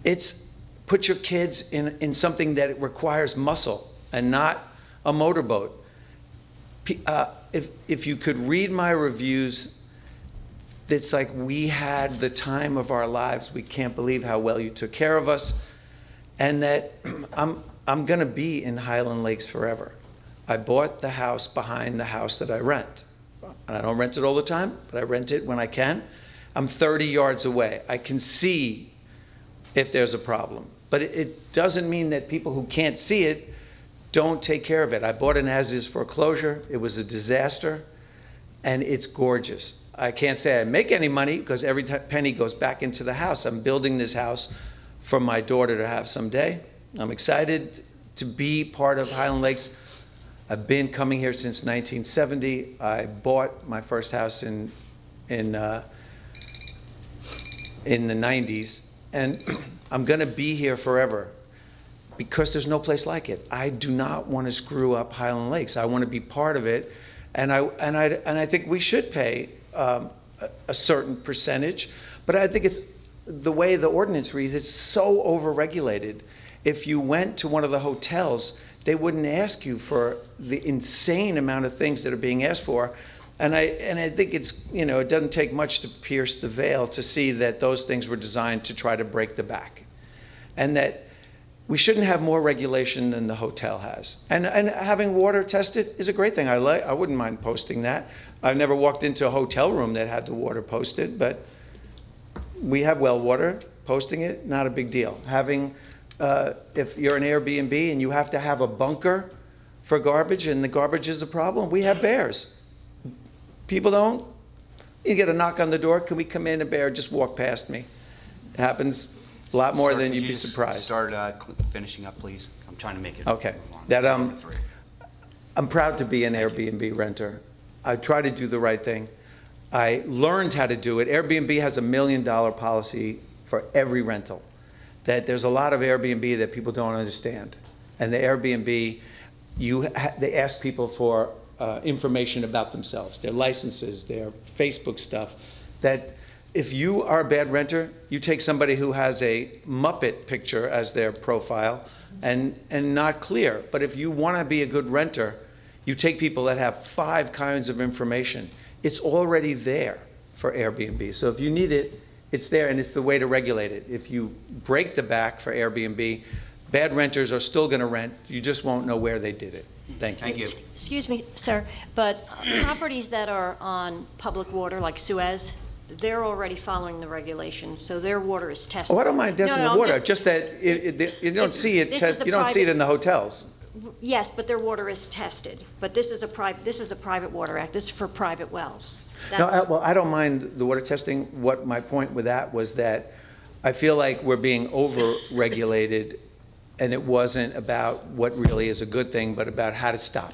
It's put your kids in something that requires muscle and not a motorboat. If you could read my reviews, it's like we had the time of our lives. We can't believe how well you took care of us. And that I'm going to be in Highland Lakes forever. I bought the house behind the house that I rent. And I don't rent it all the time, but I rent it when I can. I'm 30 yards away. I can see if there's a problem. But it doesn't mean that people who can't see it don't take care of it. I bought an as-is foreclosure. It was a disaster, and it's gorgeous. I can't say I make any money because every penny goes back into the house. I'm building this house for my daughter to have someday. I'm excited to be part of Highland Lakes. I've been coming here since 1970. I bought my first house in the 90s, and I'm going to be here forever because there's no place like it. I do not want to screw up Highland Lakes. I want to be part of it, and I think we should pay a certain percentage, but I think it's the way the ordinance reads. It's so overregulated. If you went to one of the hotels, they wouldn't ask you for the insane amount of things that are being asked for. And I think it's, it doesn't take much to pierce the veil to see that those things were designed to try to break the back. And that we shouldn't have more regulation than the hotel has. And having water tested is a great thing. I wouldn't mind posting that. I've never walked into a hotel room that had the water posted, but we have well water. Posting it, not a big deal. Having, if you're an Airbnb and you have to have a bunker for garbage and the garbage is a problem, we have bears. People don't. You get a knock on the door, can we come in? A bear just walked past me. It happens a lot more than you'd be surprised. Start finishing up, please. I'm trying to make it. Okay. move on. That Number three. I'm proud to be an Airbnb renter. I try to do the right thing. I learned how to do it. Airbnb has $1 million policy for every rental. That there's a lot of Airbnb that people don't understand. And the Airbnb, they ask people for information about themselves, their licenses, their Facebook stuff. That if you are a bad renter, you take somebody who has a Muppet picture as their profile and not clear. But if you want to be a good renter, you take people that have 5 kinds of information. It's already there for Airbnb. So if you need it, it's there, and it's the way to regulate it. If you break the back for Airbnb, bad renters are still going to rent. You just won't know where they did it. Thank you. Thank you. Excuse me, sir, but properties that are on public water, like Suez, they're already following the regulations, so their water is tested. Oh, I don't mind testing No, the I'm water, just that you don't see it. You don't see it in the hotels. Yes, but their water is tested. But this is a private water act. This is for private wells. No, That's- well, I don't mind the water testing. What my point with that was that I feel like we're being over-regulated, and it wasn't about what really is a good thing, but about how to stop.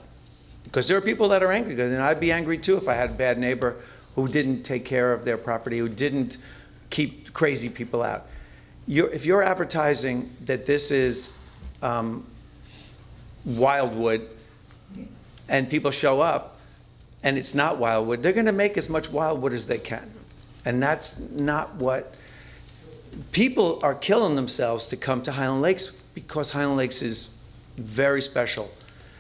Because there are people that are angry, and I'd be angry too if I had a bad neighbor who didn't take care of their property, who didn't keep crazy people out. If you're advertising that this is Wildwood, and people show up, and it's not Wildwood, they're going to make as much Wildwood as they can. And that's not what... People are killing themselves to come to Highland Lakes because Highland Lakes is very special.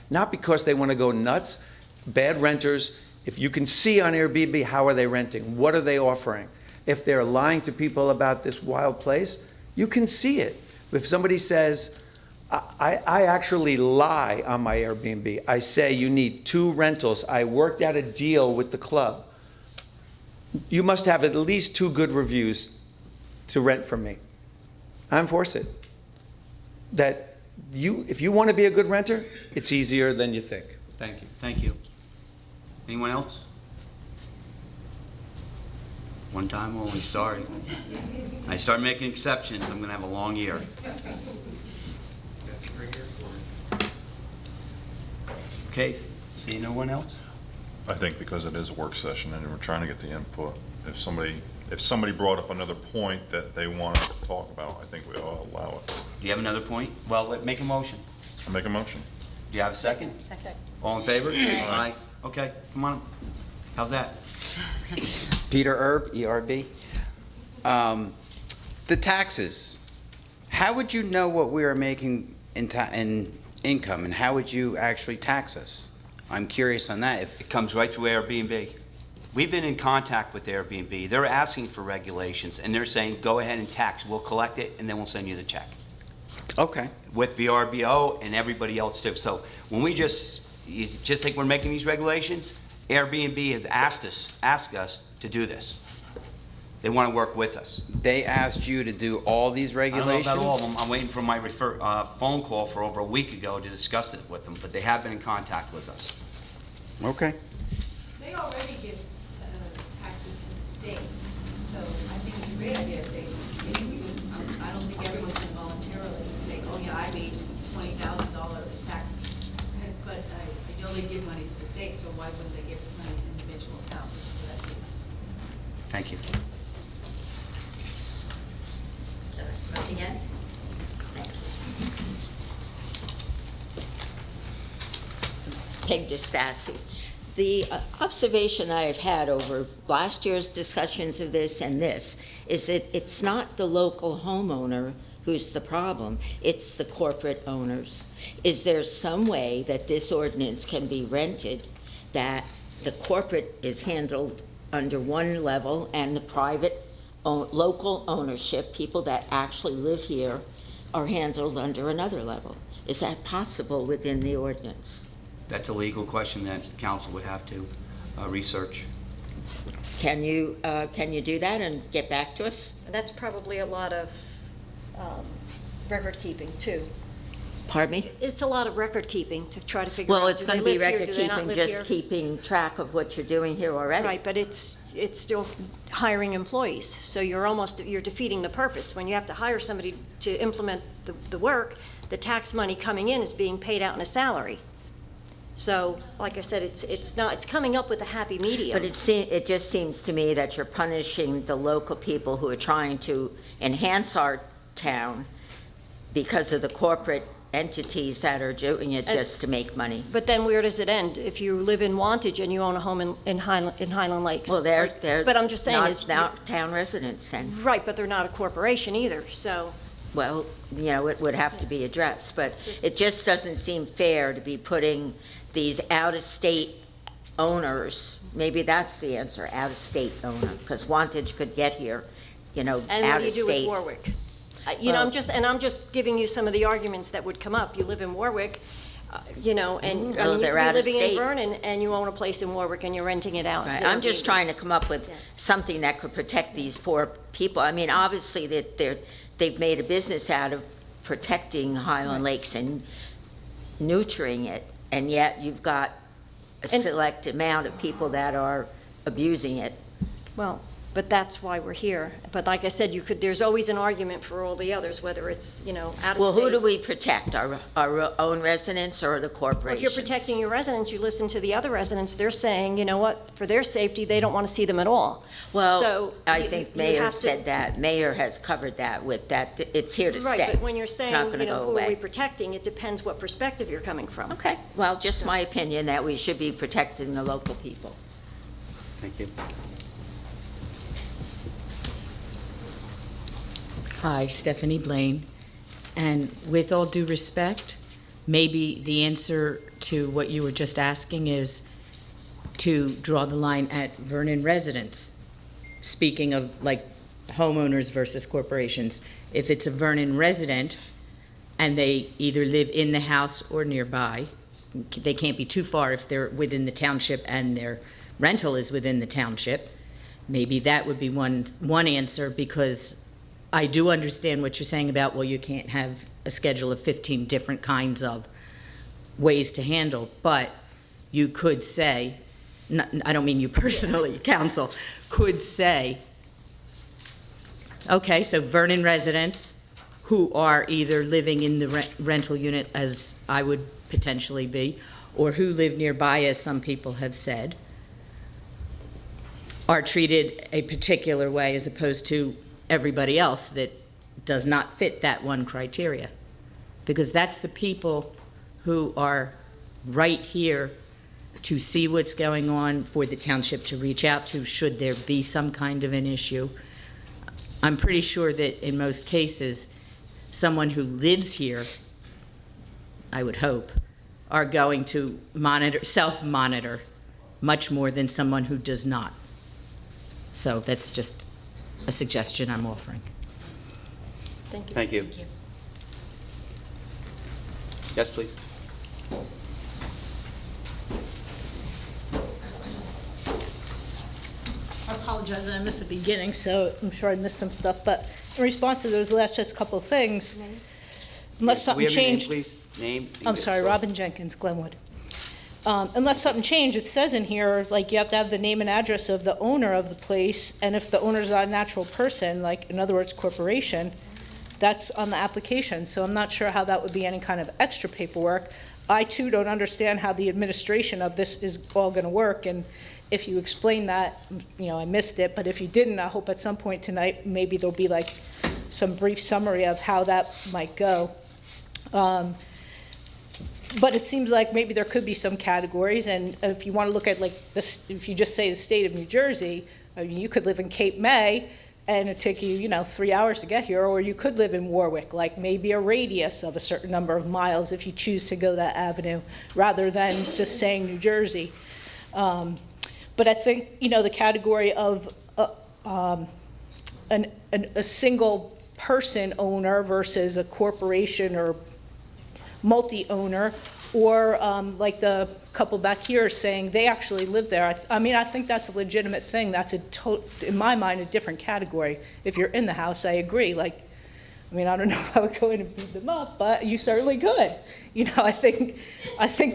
Not because they want to go nuts. Bad renters, if you can see on Airbnb, how are they renting? What are they offering? If they're lying to people about this wild place, you can see it. If somebody says, I actually lie on my Airbnb. I say you need 2 rentals. I worked out a deal with the club. You must have at least 2 good reviews to rent from me. I enforce it. That if you want to be a good renter, it's easier than you think. Thank you. Thank you. Anyone else? One time only, sorry. I start making exceptions, I'm gonna have a long year. Okay, see no one else? I think because it is a work session and we're trying to get the input, if somebody brought up another point that they want to talk about, I think we ought to allow it. Do you have another point? Well, make a motion. I make a motion. Do you have a second? Second. All in favor? Aye. Okay, come on. How's that? Peter Erb, ERB. The taxes, how would you know what we are making in income, and how would you actually tax us? I'm curious on that. It comes right through Airbnb. We've been in contact with Airbnb. They're asking for regulations, and they're saying, go ahead and tax. We'll collect it, and then we'll send you the check. Okay. With VRBO and everybody else too. So when we just like we're making these regulations, Airbnb has asked us to do this. They want to work with us. They asked you to do all these regulations? I don't know about all of them. I'm waiting for my phone call for over a week ago to discuss it with them, but they have been in contact with us. Okay. They already give taxes to the state, so I think it's a great idea if they, because I don't think everyone's going to voluntarily say, oh yeah, I made $20,000 tax, but I know they give money to the state, so why wouldn't they give money to individual accounts? So that's it. Thank you. Nothing yet? Peg DeStassi. The observation I have had over last year's discussions of this and this is that it's not the local homeowner who's the problem, it's the corporate owners. Is there some way that this ordinance can be rented that the corporate is handled under one level and the private local ownership, people that actually live here, are handled under another level? Is that possible within the ordinance? That's a legal question that the council would have to research. Can you do that and get back to us? And that's probably a lot of record keeping too. Pardon me? It's a lot of record keeping to try to figure out. Well, it's do going to they be live here, record do they not keeping, live just here? keeping track of what you're doing here already. Right, but it's still hiring employees, so you're defeating the purpose. When you have to hire somebody to implement the work, the tax money coming in is being paid out in a salary. So, like I said, it's coming up with a happy medium. But it just seems to me that you're punishing the local people who are trying to enhance our town because of the corporate entities that are doing it just to make money. But then where does it end? If you live in Wantage and you own a home in Highland Lakes? Well, they're But I'm just saying not town residents then. Right, but they're not a corporation either, so. Well, it would have to be addressed, but it just doesn't seem fair to be putting these out-of-state owners, maybe that's the answer, out-of-state owner, because Wantage could get here, And what do you do with Warwick? I'm just giving you some of the arguments that would come up. You live in Warwick, and Well, you they're could be out of living in state. Vernon, and you own a place in Warwick, and you're renting it out. Right. to I'm just Airbnb. trying to come up with something that could protect these poor people. I mean, obviously, they've made a business out of protecting Highland Lakes and nurturing it, and yet you've got a select amount of people that are abusing it. Well, but that's why we're here. But like I said, there's always an argument for all the others, whether it's, out of state. Well, who do we protect, our own residents or the If corporations? you're protecting your residents, you listen to the other residents, they're saying, you know what, for their safety, they don't want to see them at all. Well, So I you- think you Mayor have to- said that. Mayor has covered that with that, it's here to stay. Right, but when you're It's saying, not gonna go who are we away. protecting, it depends what perspective you're coming from. Okay, well, just my opinion that we should be protecting the local people. Thank you. Hi, Stephanie Blaine. And with all due respect, maybe the answer to what you were just asking is to draw the line at Vernon residents. Speaking of like homeowners versus corporations, if it's a Vernon resident and they either live in the house or nearby, they can't be too far if they're within the township and their rental is within the township. Maybe that would be one answer, because I do understand what you're saying about, well, you can't have a schedule of 15 different kinds of ways to handle, but you could say, I don't mean you personally, council, could say, okay, so Vernon residents who are either living in the rental unit, as I would potentially be, or who live nearby, as some people have said, are treated a particular way as opposed to everybody else that does not fit that one criteria. Because that's the people who are right here to see what's going on, for the township to reach out to should there be some kind of an issue. I'm pretty sure that in most cases, someone who lives here, I would hope, are going to self-monitor much more than someone who does not. So that's just a suggestion I'm offering. Thank you. Thank you. Yes, please. I apologize that I missed the beginning, so I'm sure I missed some stuff, but in response to those last just couple of things, unless something changed. Name, please. Name. I'm sorry, Robin Jenkins, Glenwood. Unless something changed, it says in here, like, you have to have the name and address of the owner of the place, and if the owner's not a natural person, like, in other words, corporation, that's on the application, so I'm not sure how that would be any kind of extra paperwork. I, too, don't understand how the administration of this is all gonna work, and if you explain that, you know, I missed it, but if you didn't, I hope at some point tonight, maybe there'll be like some brief summary of how that might go. But it seems like maybe there could be some categories, and if you want to look at like this, if you just say the state of New Jersey, I mean, you could live in Cape May and it'd take you, 3 hours to get here, or you could live in Warwick, like maybe a radius of a certain number of miles if you choose to go that avenue, rather than just saying New Jersey. But I think, the category of a single person owner versus a corporation or multi-owner, or like the couple back here saying they actually live there. I think that's a legitimate thing. That's in my mind, a different category. If you're in the house, I agree. I don't know if I would go in and beat them up, but you certainly could. I think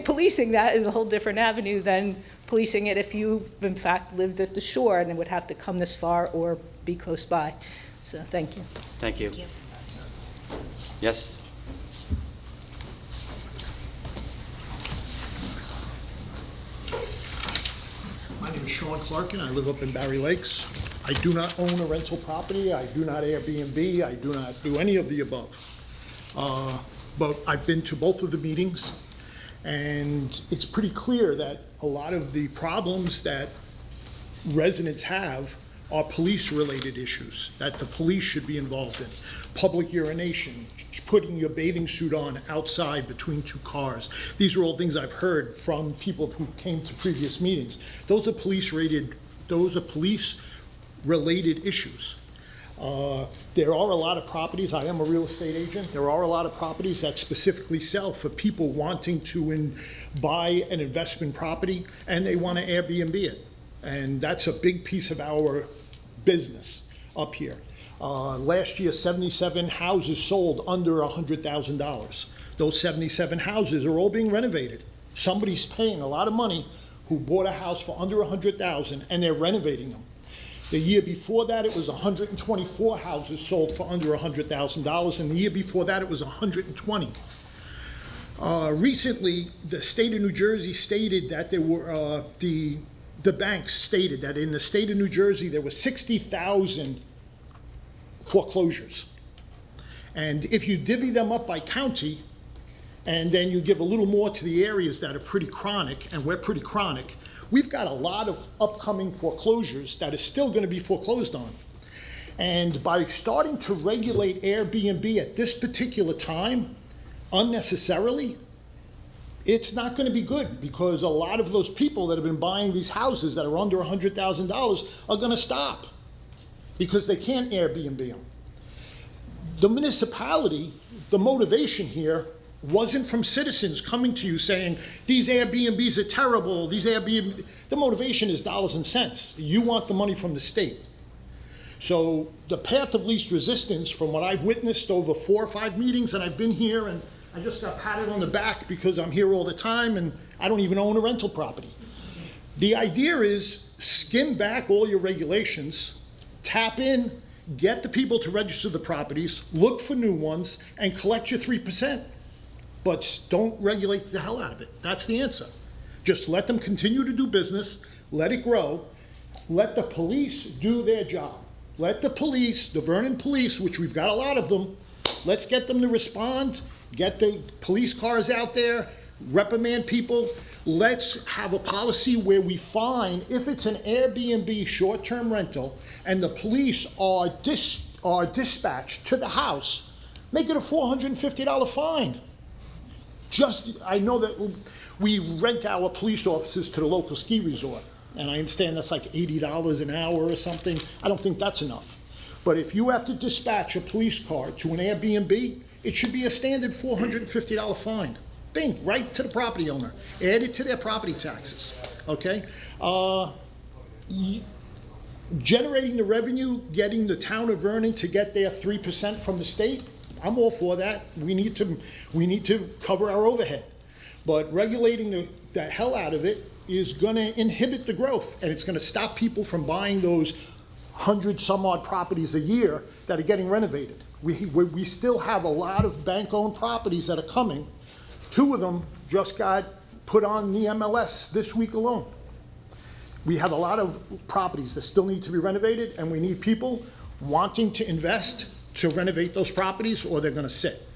policing that is a whole different avenue than policing it if you, in fact, lived at the shore and would have to come this far or be close by. So, thank you. Thank you. Yes? My name is Sean Clarkin. I live up in Barry Lakes. I do not own a rental property. I do not Airbnb. I do not do any of the above. But I've been to both of the meetings, and it's pretty clear that a lot of the problems that residents have are police-related issues that the police should be involved in. Public urination, putting your bathing suit on outside between two cars. These are all things I've heard from people who came to previous meetings. Those are police-related issues. There are a lot of properties, I am a real estate agent, there are a lot of properties that specifically sell for people wanting to buy an investment property and they want to Airbnb it. And that's a big piece of our business up here. Last year, 77 houses sold under $100,000. Those 77 houses are all being renovated. Somebody's paying a lot of money who bought a house for under $100,000 and they're renovating them. The year before that, it was 124 houses sold for under $100,000, and the year before that, it was 120. Recently, the state of New Jersey stated that there were, the banks stated that in the state of New Jersey, there were 60,000 foreclosures. And if you divvy them up by county, and then you give a little more to the areas that are pretty chronic, and we're pretty chronic, we've got a lot of upcoming foreclosures that are still going to be foreclosed on. And by starting to regulate Airbnb at this particular time, unnecessarily, it's not going to be good, because a lot of those people that have been buying these houses that are under $100,000 are going to stop because they can't Airbnb them. The municipality, the motivation here wasn't from citizens coming to you saying, these Airbnbs are terrible, the motivation is dollars and cents. You want the money from the state. So the path of least resistance, from what I've witnessed over 4 or 5 meetings, and I've been here, and I just got patted on the back because I'm here all the time, and I don't even own a rental property. The idea is skim back all your regulations, tap in, get the people to register the properties, look for new ones, and collect your 3%. But don't regulate the hell out of it. That's the answer. Just let them continue to do business, let it grow, let the police do their job. Let the police, the Vernon police, which we've got a lot of them, let's get them to respond, get the police cars out there, reprimand people. Let's have a policy where we fine, if it's an Airbnb short-term rental and the police are dispatched to the house, make it a $450 fine. I know that we rent our police officers to the local ski resort, and I understand that's like $80 an hour or something. I don't think that's enough. But if you have to dispatch a police car to an Airbnb, it should be a standard $450 fine. Bing, right to the property owner. Add it to their property taxes, okay? Generating the revenue, getting the town of Vernon to get their 3% from the state, I'm all for that. We need to cover our overhead. But regulating the hell out of it is gonna inhibit the growth, and it's gonna stop people from buying those 100 some odd properties a year that are getting renovated. We still have a lot of bank-owned properties that are coming. 2 of them just got put on the MLS this week alone. We have a lot of properties that still need to be renovated, and we need people wanting to invest to renovate those properties, or they're gonna sit.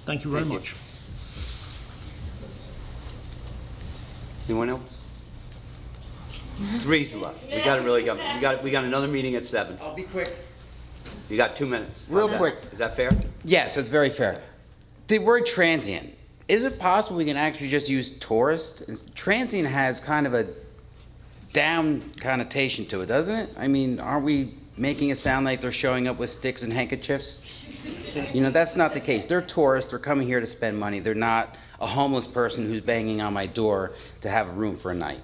Thank you very much. Anyone else? 3's left. We got to really go. We got another meeting at 7. I'll be quick. You got 2 minutes. Real How's that? quick. Is that fair? Yes, it's very fair. The word transient, is it possible we can actually just use tourist? Transient has kind of a down connotation to it, doesn't it? I mean, aren't we making it sound like they're showing up with sticks and handkerchiefs? You know, that's not the case. They're tourists. They're coming here to spend money. They're not a homeless person who's banging on my door to have a room for a night.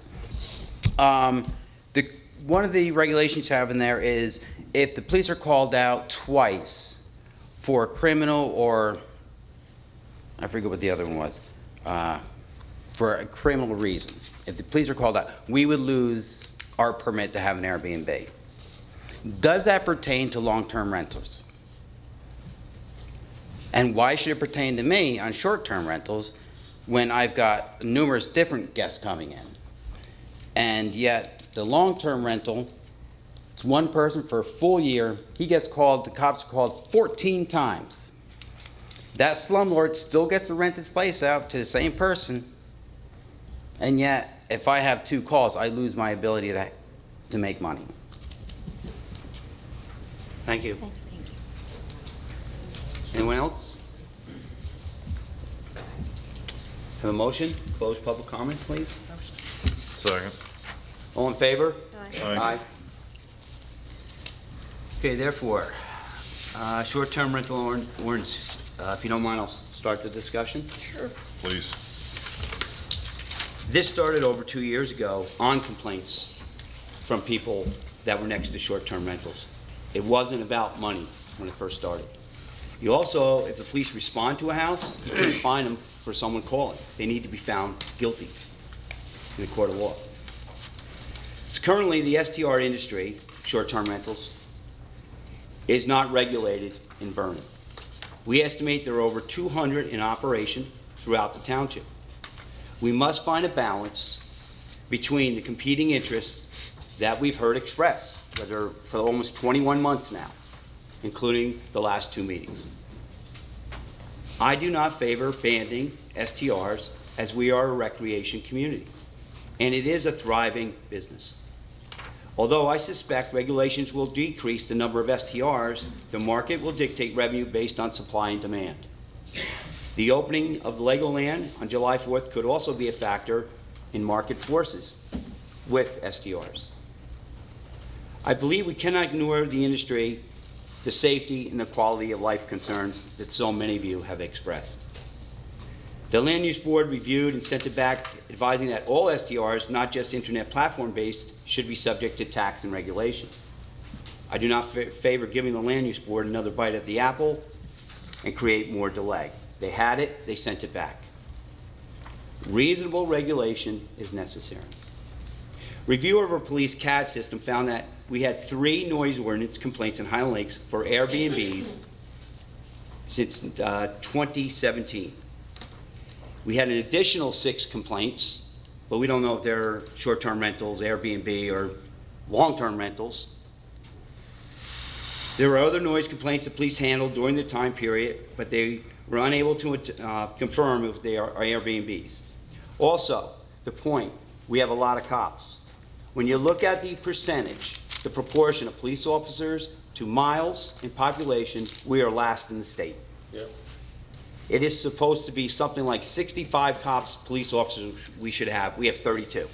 One of the regulations you have in there is if the police are called out twice for a criminal or, I forget what the other one was, for a criminal reason. If the police are called out, we would lose our permit to have an Airbnb. Does that pertain to long-term rentals? And why should it pertain to me on short-term rentals when I've got numerous different guests coming in? And yet, the long-term rental, it's one person for a full year. He gets called, the cops are called 14 times. That slumlord still gets to rent his place out to the same person. And yet, if I have 2 calls, I lose my ability to make money. Thank you. Anyone else? Have a motion? Close public comment, please. Second. All in favor? Aye. Aye. Okay, therefore, short-term rental ordinance. If you don't mind, I'll start the discussion. Sure. Please. This started over 2 years ago on complaints from people that were next to short-term rentals. It wasn't about money when it first started. You also, if the police respond to a house, you can't fine them for someone calling. They need to be found guilty in the court of law. So currently, the STR industry, short-term rentals, is not regulated in Vernon. We estimate there are over 200 in operation throughout the township. We must find a balance between the competing interests that we've heard expressed, that are for almost 21 months now, including the last 2 meetings. I do not favor banning STRs, as we are a recreation community, and it is a thriving business. Although I suspect regulations will decrease the number of STRs, the market will dictate revenue based on supply and demand. The opening of Legoland on July 4th could also be a factor in market forces with STRs. I believe we cannot ignore the industry, the safety and the quality of life concerns that so many of you have expressed. The Land Use Board reviewed and sent it back advising that all STRs, not just internet platform-based, should be subject to tax and regulation. I do not favor giving the Land Use Board another bite at the apple and create more delay. They had it, they sent it back. Reasonable regulation is necessary. Review of our police CAD system found that we had 3 noise ordinance complaints in Highland Lakes for Airbnbs since 2017. We had an additional 6 complaints, but we don't know if they're short-term rentals, Airbnb, or long-term rentals. There were other noise complaints the police handled during the time period, but they were unable to confirm if they are Airbnbs. Also, the point, we have a lot of cops. When you look at the percentage, the proportion of police officers to miles in population, we are last in the state. Yeah. It is supposed to be something like 65 cops, police officers we should have. We have 32.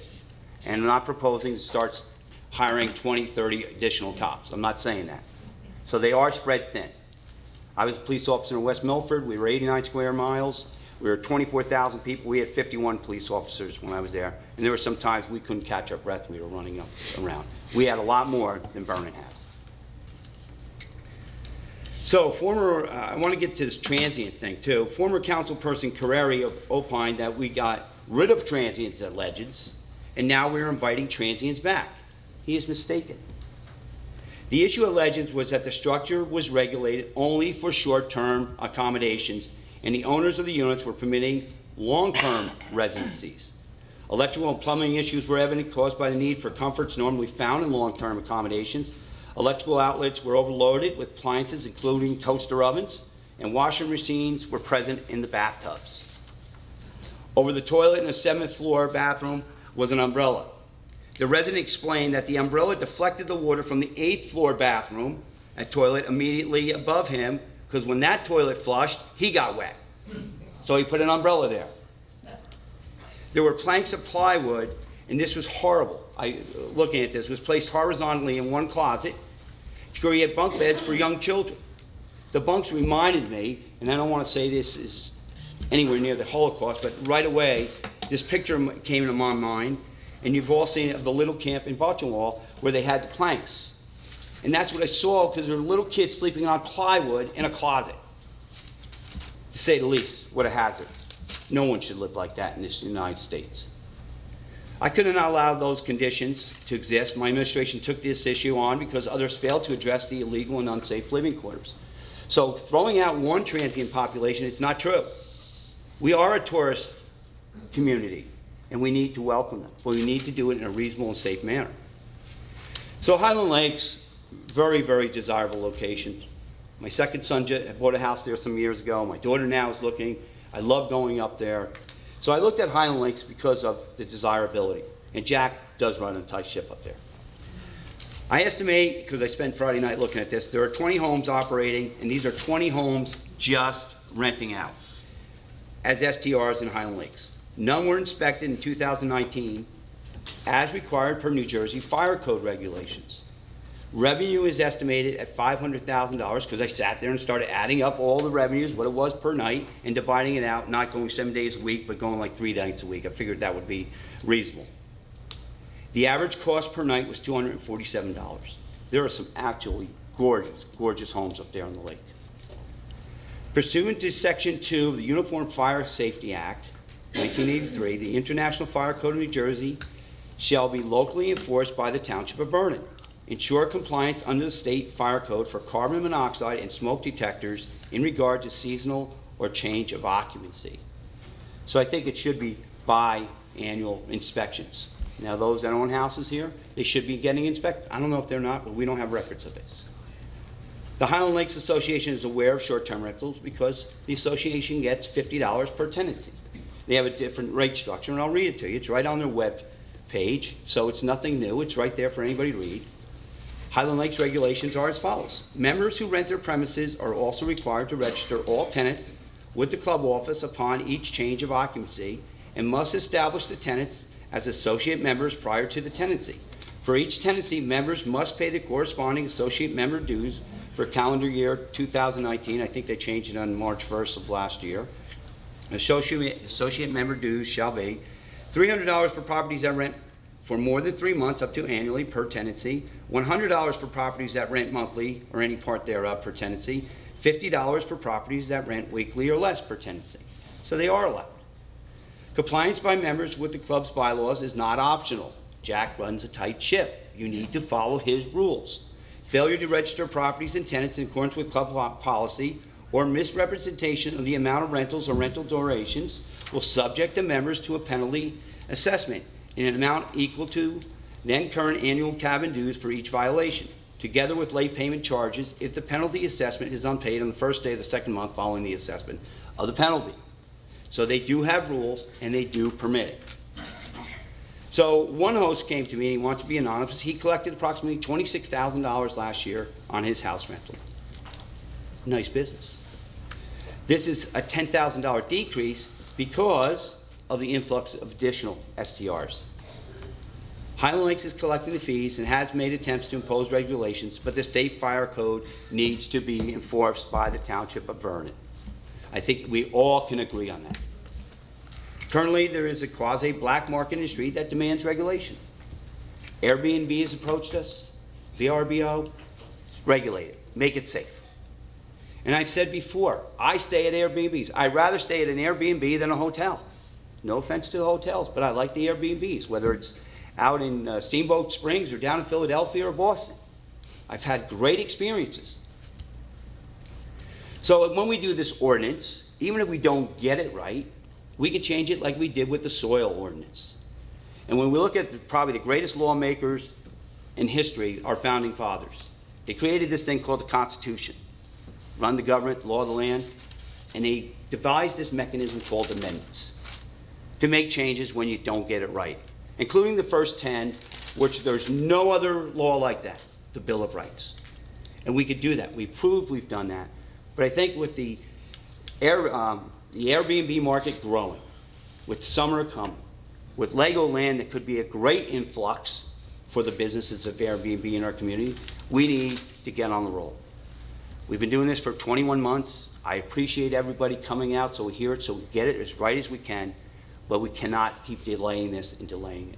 And I'm not proposing to start hiring 20, 30 additional cops. I'm not saying that. So they are spread thin. I was a police officer in West Milford. We were 89 square miles. We were 24,000 people. We had 51 police officers when I was there. And there were some times we couldn't catch our breath. We were running up around. We had a lot more than Vernon has. So I want to get to this transient thing too. Former councilperson Carreri opined that we got rid of transients at Legends, and now we're inviting transients back. He is mistaken. The issue at Legends was that the structure was regulated only for short-term accommodations, and the owners of the units were permitting long-term residencies. Electrical and plumbing issues were evident, caused by the need for comforts normally found in long-term accommodations. Electrical outlets were overloaded with appliances, including toaster ovens, and washing machines were present in the bathtubs. Over the toilet in the 7th floor bathroom was an umbrella. The resident explained that the umbrella deflected the water from the 8th floor bathroom and toilet immediately above him, because when that toilet flushed, he got wet. So he put an umbrella there. There were planks of plywood, and this was horrible. Looking at this, was placed horizontally in one closet to create bunk beds for young children. The bunks reminded me, and I don't want to say this is anywhere near the Holocaust, but right away, this picture came into my mind, and you've all seen it of the little camp in Botchewall where they had the planks. And that's what I saw, because there were little kids sleeping on plywood in a closet. To say the least, what a hazard. No one should live like that in this United States. I could not allow those conditions to exist. My administration took this issue on because others failed to address the illegal and unsafe living quarters. So throwing out one transient population, it's not true. We are a tourist community, and we need to welcome them, but we need to do it in a reasonable and safe manner. So Highland Lakes, very, very desirable location. My second son bought a house there some years ago. My daughter now is looking. I love going up there. So I looked at Highland Lakes because of the desirability, and Jack does run a tight ship up there. I estimate, because I spent Friday night looking at this, there are 20 homes operating, and these are 20 homes just renting out as STRs in Highland Lakes. None were inspected in 2019 as required per New Jersey Fire Code regulations. Revenue is estimated at $500,000, because I sat there and started adding up all the revenues, what it was per night, and dividing it out, not going 7 days a week, but going like 3 nights a week. I figured that would be reasonable. The average cost per night was $247. There are some actually gorgeous, gorgeous homes up there on the lake. Pursuant to Section 2 of the Uniform Fire Safety Act, 1983, the International Fire Code of New Jersey shall be locally enforced by the Township of Vernon. Ensure compliance under the state fire code for carbon monoxide and smoke detectors in regard to seasonal or change of occupancy. So I think it should be biannual inspections. Now those that own houses here, they should be getting inspected. I don't know if they're not, but we don't have records of this. The Highland Lakes Association is aware of short-term rentals because the association gets $50 per tenancy. They have a different rate structure, and I'll read it to you. It's right on their web page, so it's nothing new. It's right there for anybody to read. Highland Lakes regulations are as follows. Members who rent their premises are also required to register all tenants with the club office upon each change of occupancy and must establish the tenants as associate members prior to the tenancy. For each tenancy, members must pay the corresponding associate member dues for calendar year 2019. I think they changed it on March 1st of last year. Associate member dues shall be $300 for properties that rent for more than 3 months up to annually per tenancy, $100 for properties that rent monthly or any part thereof per tenancy, $50 for properties that rent weekly or less per tenancy. So they are allowed. Compliance by members with the club's bylaws is not optional. Jack runs a tight ship. You need to follow his rules. Failure to register properties and tenants in accordance with club policy or misrepresentation of the amount of rentals or rental durations will subject the members to a penalty assessment in an amount equal to then current annual cabin dues for each violation, together with late payment charges if the penalty assessment is unpaid on the first day of the second month following the assessment of the penalty. So they do have rules and they do permit it. So one host came to me and he wants to be anonymous. He collected approximately $26,000 last year on his house rental. Nice business. This is a $10,000 decrease because of the influx of additional STRs. Highland Lakes is collecting the fees and has made attempts to impose regulations, but the state fire code needs to be enforced by the Township of Vernon. I think we all can agree on that. Currently, there is a quasi-black market industry that demands regulation. Airbnb has approached us, VRBO, regulate it, make it safe. And I've said before, I stay at Airbnbs. I'd rather stay at an Airbnb than a hotel. No offense to the hotels, but I like the Airbnbs, whether it's out in Steamboat Springs or down in Philadelphia or Boston. I've had great experiences. So when we do this ordinance, even if we don't get it right, we can change it like we did with the soil ordinance. And when we look at probably the greatest lawmakers in history, our founding fathers, they created this thing called the Constitution, run the government, law of the land, and they devised this mechanism called amendments to make changes when you don't get it right, including the first 10, which there's no other law like that, the Bill of Rights. And we could do that. We've proved we've done that. But I think with the Airbnb market growing, with summer coming, with Lego land that could be a great influx for the businesses of Airbnb in our community, we need to get on the roll. We've been doing this for 21 months. I appreciate everybody coming out so we hear it, so we get it as right as we can, but we cannot keep delaying this and delaying it.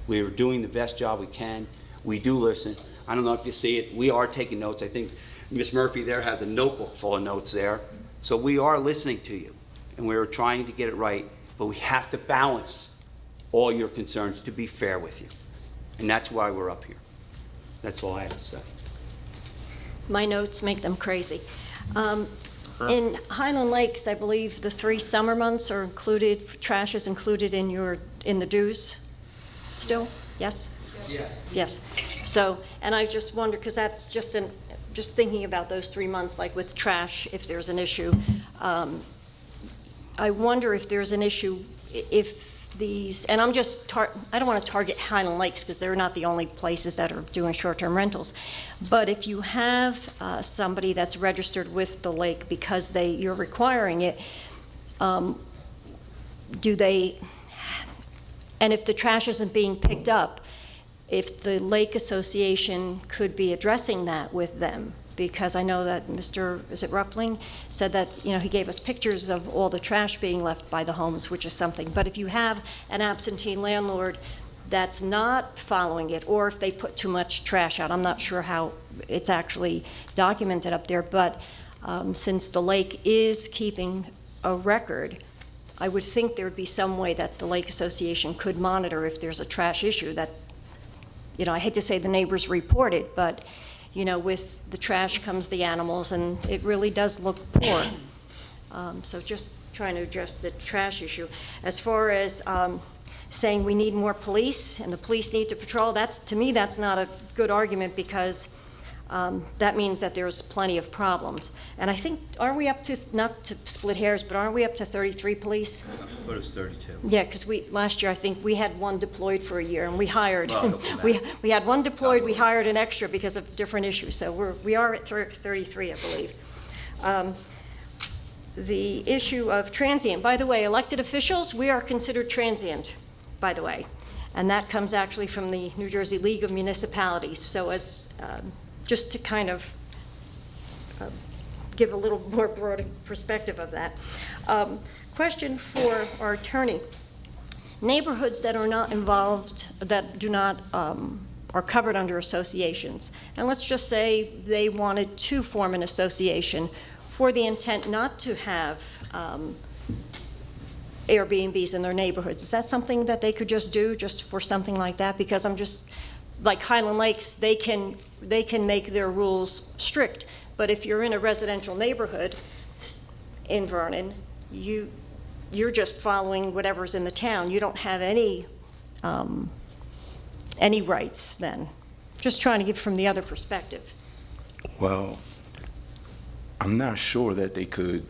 We are doing the best job we can. We do listen. I don't know if you see it. We are taking notes. I think Ms. Murphy there has a notebook full of notes there. So we are listening to you, and we're trying to get it right, but we have to balance all your concerns to be fair with you. And that's why we're up here. That's all I have to say. My notes make them crazy. In Highland Lakes, I believe the 3 summer months are included, trash is included in the dues still? Yes? Yes. Yes. So, and I just wonder, because that's just thinking about those 3 months, like with trash, if there's an issue, I wonder if there's an issue if these, and I don't want to target Highland Lakes because they're not the only places that are doing short-term rentals, but if you have somebody that's registered with the lake because you're requiring it, do they, and if the trash isn't being picked up, if the Lake Association could be addressing that with them, because I know that is it Ruffling, said that, he gave us pictures of all the trash being left by the homes, which is something. But if you have an absentee landlord that's not following it, or if they put too much trash out, I'm not sure how it's actually documented up there, but since the lake is keeping a record, I would think there would be some way that the Lake Association could monitor if there's a trash issue that, I hate to say the neighbors report it, but with the trash comes the animals, and it really does look poor. So just trying to address the trash issue. As far as saying we need more police and the police need to patrol, to me, that's not a good argument, because that means that there's plenty of problems. And I think, aren't we up to, not to split hairs, but aren't we up to 33 police? I thought it was 32. Yeah, because last year, I think we had 1 deployed for a year, and we hired, Well, we had 1 deployed, we hired an extra because of different issues, so we are at 33, I believe. The issue of transient, by the way, elected officials, we are considered transient, by the way, and that comes actually from the New Jersey League of Municipalities, so as just to kind of give a little more broad perspective of that. Question for our attorney. neighborhoods that are not involved, that do not, are covered under associations. And let's just say they wanted to form an association for the intent not to have Airbnbs in their neighborhoods. Is that something that they could just do, just for something like that? Because I'm just, like Highland Lakes, they can make their rules strict. But if you're in a residential neighborhood in Vernon, you're just following whatever's in the town. You don't have any rights then. Just trying to give from the other perspective. Well, I'm not sure that they could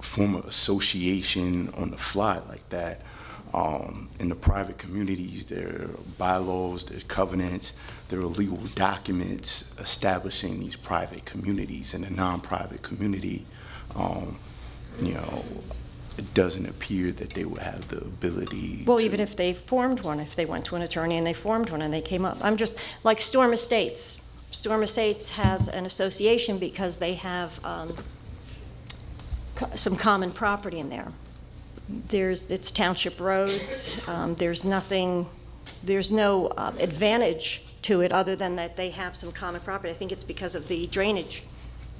form an association on the fly like that. In the private communities, there are bylaws, there's covenants, there are legal documents establishing these private communities. In a non-private community, you know, it doesn't appear that they would have the ability. Well, even if they formed one, if they went to an attorney and they formed one and they came up. I'm just, like Storm Estates. Storm Estates has an association because they have some common property in there. It's township roads. There's no advantage to it other than that they have some common property. I think it's because of the drainage.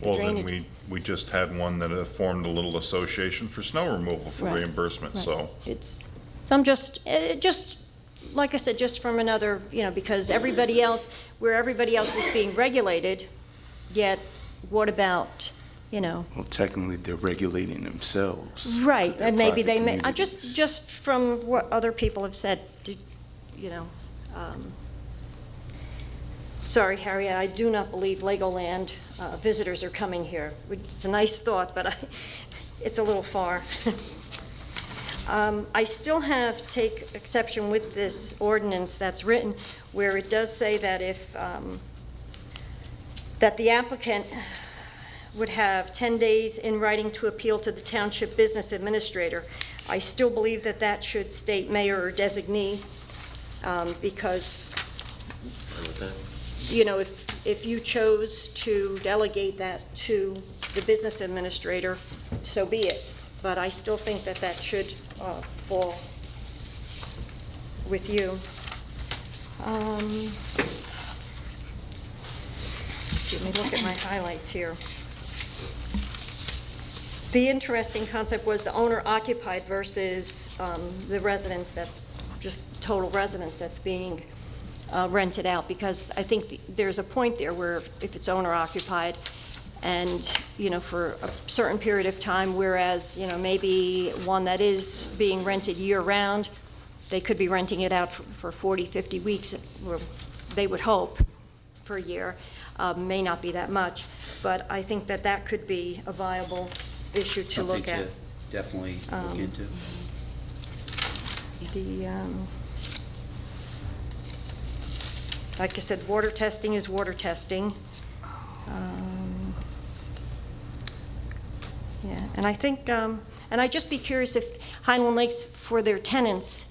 Well, then we just had one that formed a little association for snow removal for reimbursement, so. So I'm just like I said, just from another, because everybody else, where everybody else is being regulated, yet what about, Well, technically, they're regulating themselves. Right, and maybe they may, communities. just from what other people have said, sorry, Harriet, I do not believe Legoland visitors are coming here. It's a nice thought, but it's a little far. I still take exception with this ordinance that's written, where it does say that if, that the applicant would have 10 days in writing to appeal to the township business administrator. I still believe that that should state mayor or designee, because, if you chose to delegate that to the business administrator, so be it. But I still think that that should fall with you. Let me look at my highlights here. The interesting concept was the owner occupied versus the residence that's just total residence that's being rented out, because I think there's a point there where if it's owner occupied and, for a certain period of time, whereas, maybe one that is being rented year round, they could be renting it out for 40, 50 weeks, or they would hope, per year. May not be that much, but I think that that could be a viable issue to look at. Definitely look into. Like I said, water testing is water testing. Yeah, and I think, and I'd just be curious if Highland Lakes, for their tenants,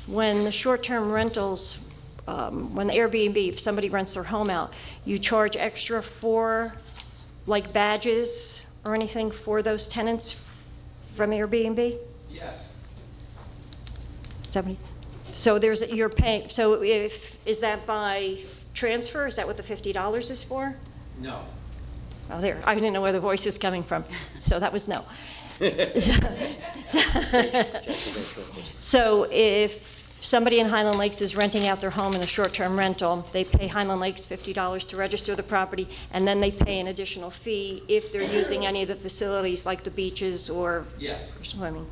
when the short-term rentals, when the Airbnb, if somebody rents their home out, you charge extra for, like, badges or anything for those tenants from Airbnb? Yes. So you're paying, so is that by transfer? Is that what the $50 is for? No. Oh, there, I didn't know where the voice is coming from, so that was no. So if somebody in Highland Lakes is renting out their home in a short-term rental, they pay Highland Lakes $50 to register the property, and then they pay an additional fee if they're using any of the facilities like the beaches or swimming.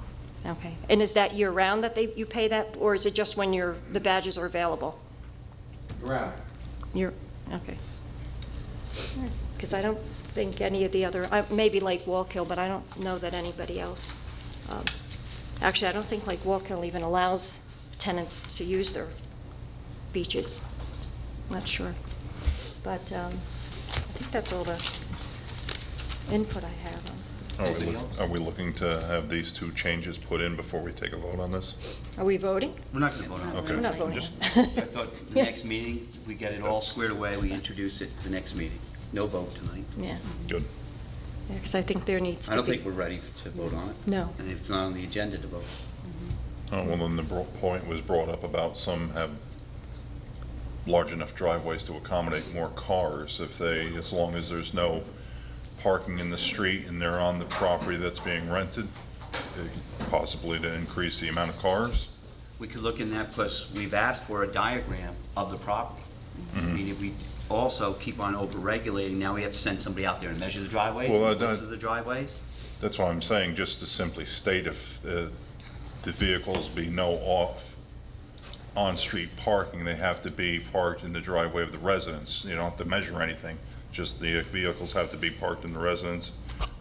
Okay, and is that year-round that you pay that, or is it just when the badges are available? Round. Okay. Because I don't think any of the other, maybe Lake Wallkill, but I don't know that anybody else. Actually, I don't think Lake Wallkill even allows tenants to use their beaches. Not sure. But I think that's all the input I have on. Are we looking to have these two changes put in before we take a vote on this? Are we voting? We're not going to vote on it. Okay. We're not voting. I thought the next meeting, we get it all squared away, we introduce it the next meeting. No vote tonight. Yeah. Good. Yeah, because I think there needs to be. I don't think we're ready to vote on it. No. And it's not on the agenda to vote. Oh, well, then the point was brought up about some have large enough driveways to accommodate more cars if they, as long as there's no parking in the street and they're on the property that's being rented, possibly to increase the amount of cars. We could look in that, plus we've asked for a diagram of the property. I mean, if we also keep on over-regulating, now we have to send somebody out there and measure the driveways, Well, the widths of the driveways. That's what I'm saying, just to simply state if the vehicles be no on-street parking, they have to be parked in the driveway of the residence. You don't have to measure anything, just the vehicles have to be parked in the residence,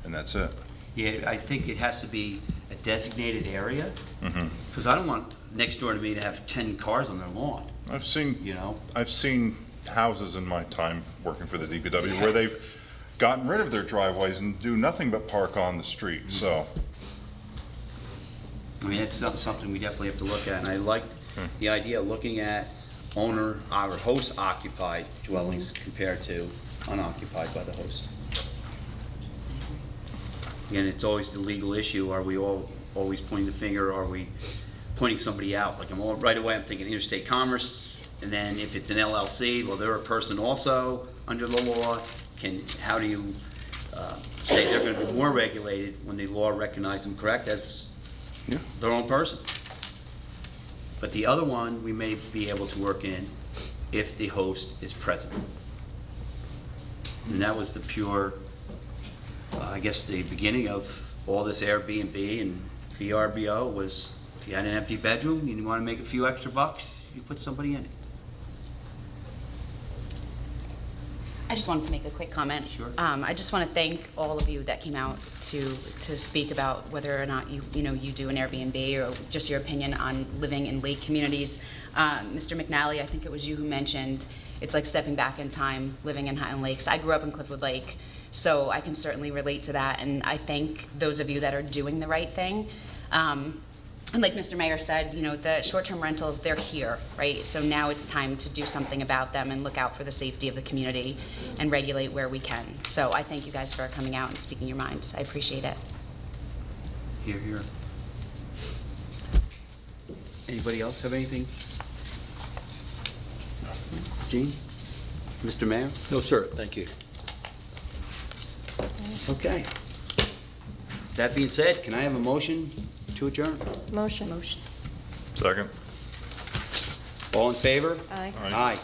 and that's it. Yeah, I think it has to be a designated area, because I don't want next door to me to have 10 cars on their lawn. I've seen, you know, I've seen houses in my time working for the DPW where they've gotten rid of their driveways and do nothing but park on the street, so. I mean, it's something we definitely have to look at, and I like the idea of looking at owner or host occupied dwellings compared to unoccupied by the host. Again, it's always the legal issue. Are we all always pointing the finger? Are we pointing somebody out? Like right away I'm thinking interstate commerce, and then if it's an LLC, well, they're a person also under the law. How do you say they're going to be more regulated when the law recognizes them correct as their own person? But the other one we may be able to work in if the host is present. And that was the pure, I guess, the beginning of all this Airbnb and VRBO was, if you had an empty bedroom and you want to make a few extra bucks, you put somebody in it. I just wanted to make a quick comment. Sure. I just want to thank all of you that came out to speak about whether or not you do an Airbnb or just your opinion on living in lake communities. Mr. McNally, I think it was you who mentioned it's like stepping back in time living in Highland Lakes. I grew up in Cliffwood Lake, so I can certainly relate to that, and I thank those of you that are doing the right thing. And like Mr. Mayor said, the short-term rentals, they're here, right? So now it's time to do something about them and look out for the safety of the community and regulate where we can. So I thank you guys for coming out and speaking your minds. I appreciate it. Here, here. Anybody else have anything? Gene? Mr. Mayor? No, sir, thank you. Okay. That being said, can I have a motion to adjourn? Motion. Second. All in favor? Aye. Aye.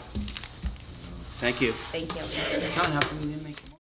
Thank you. Thank you. John, how come you didn't make it?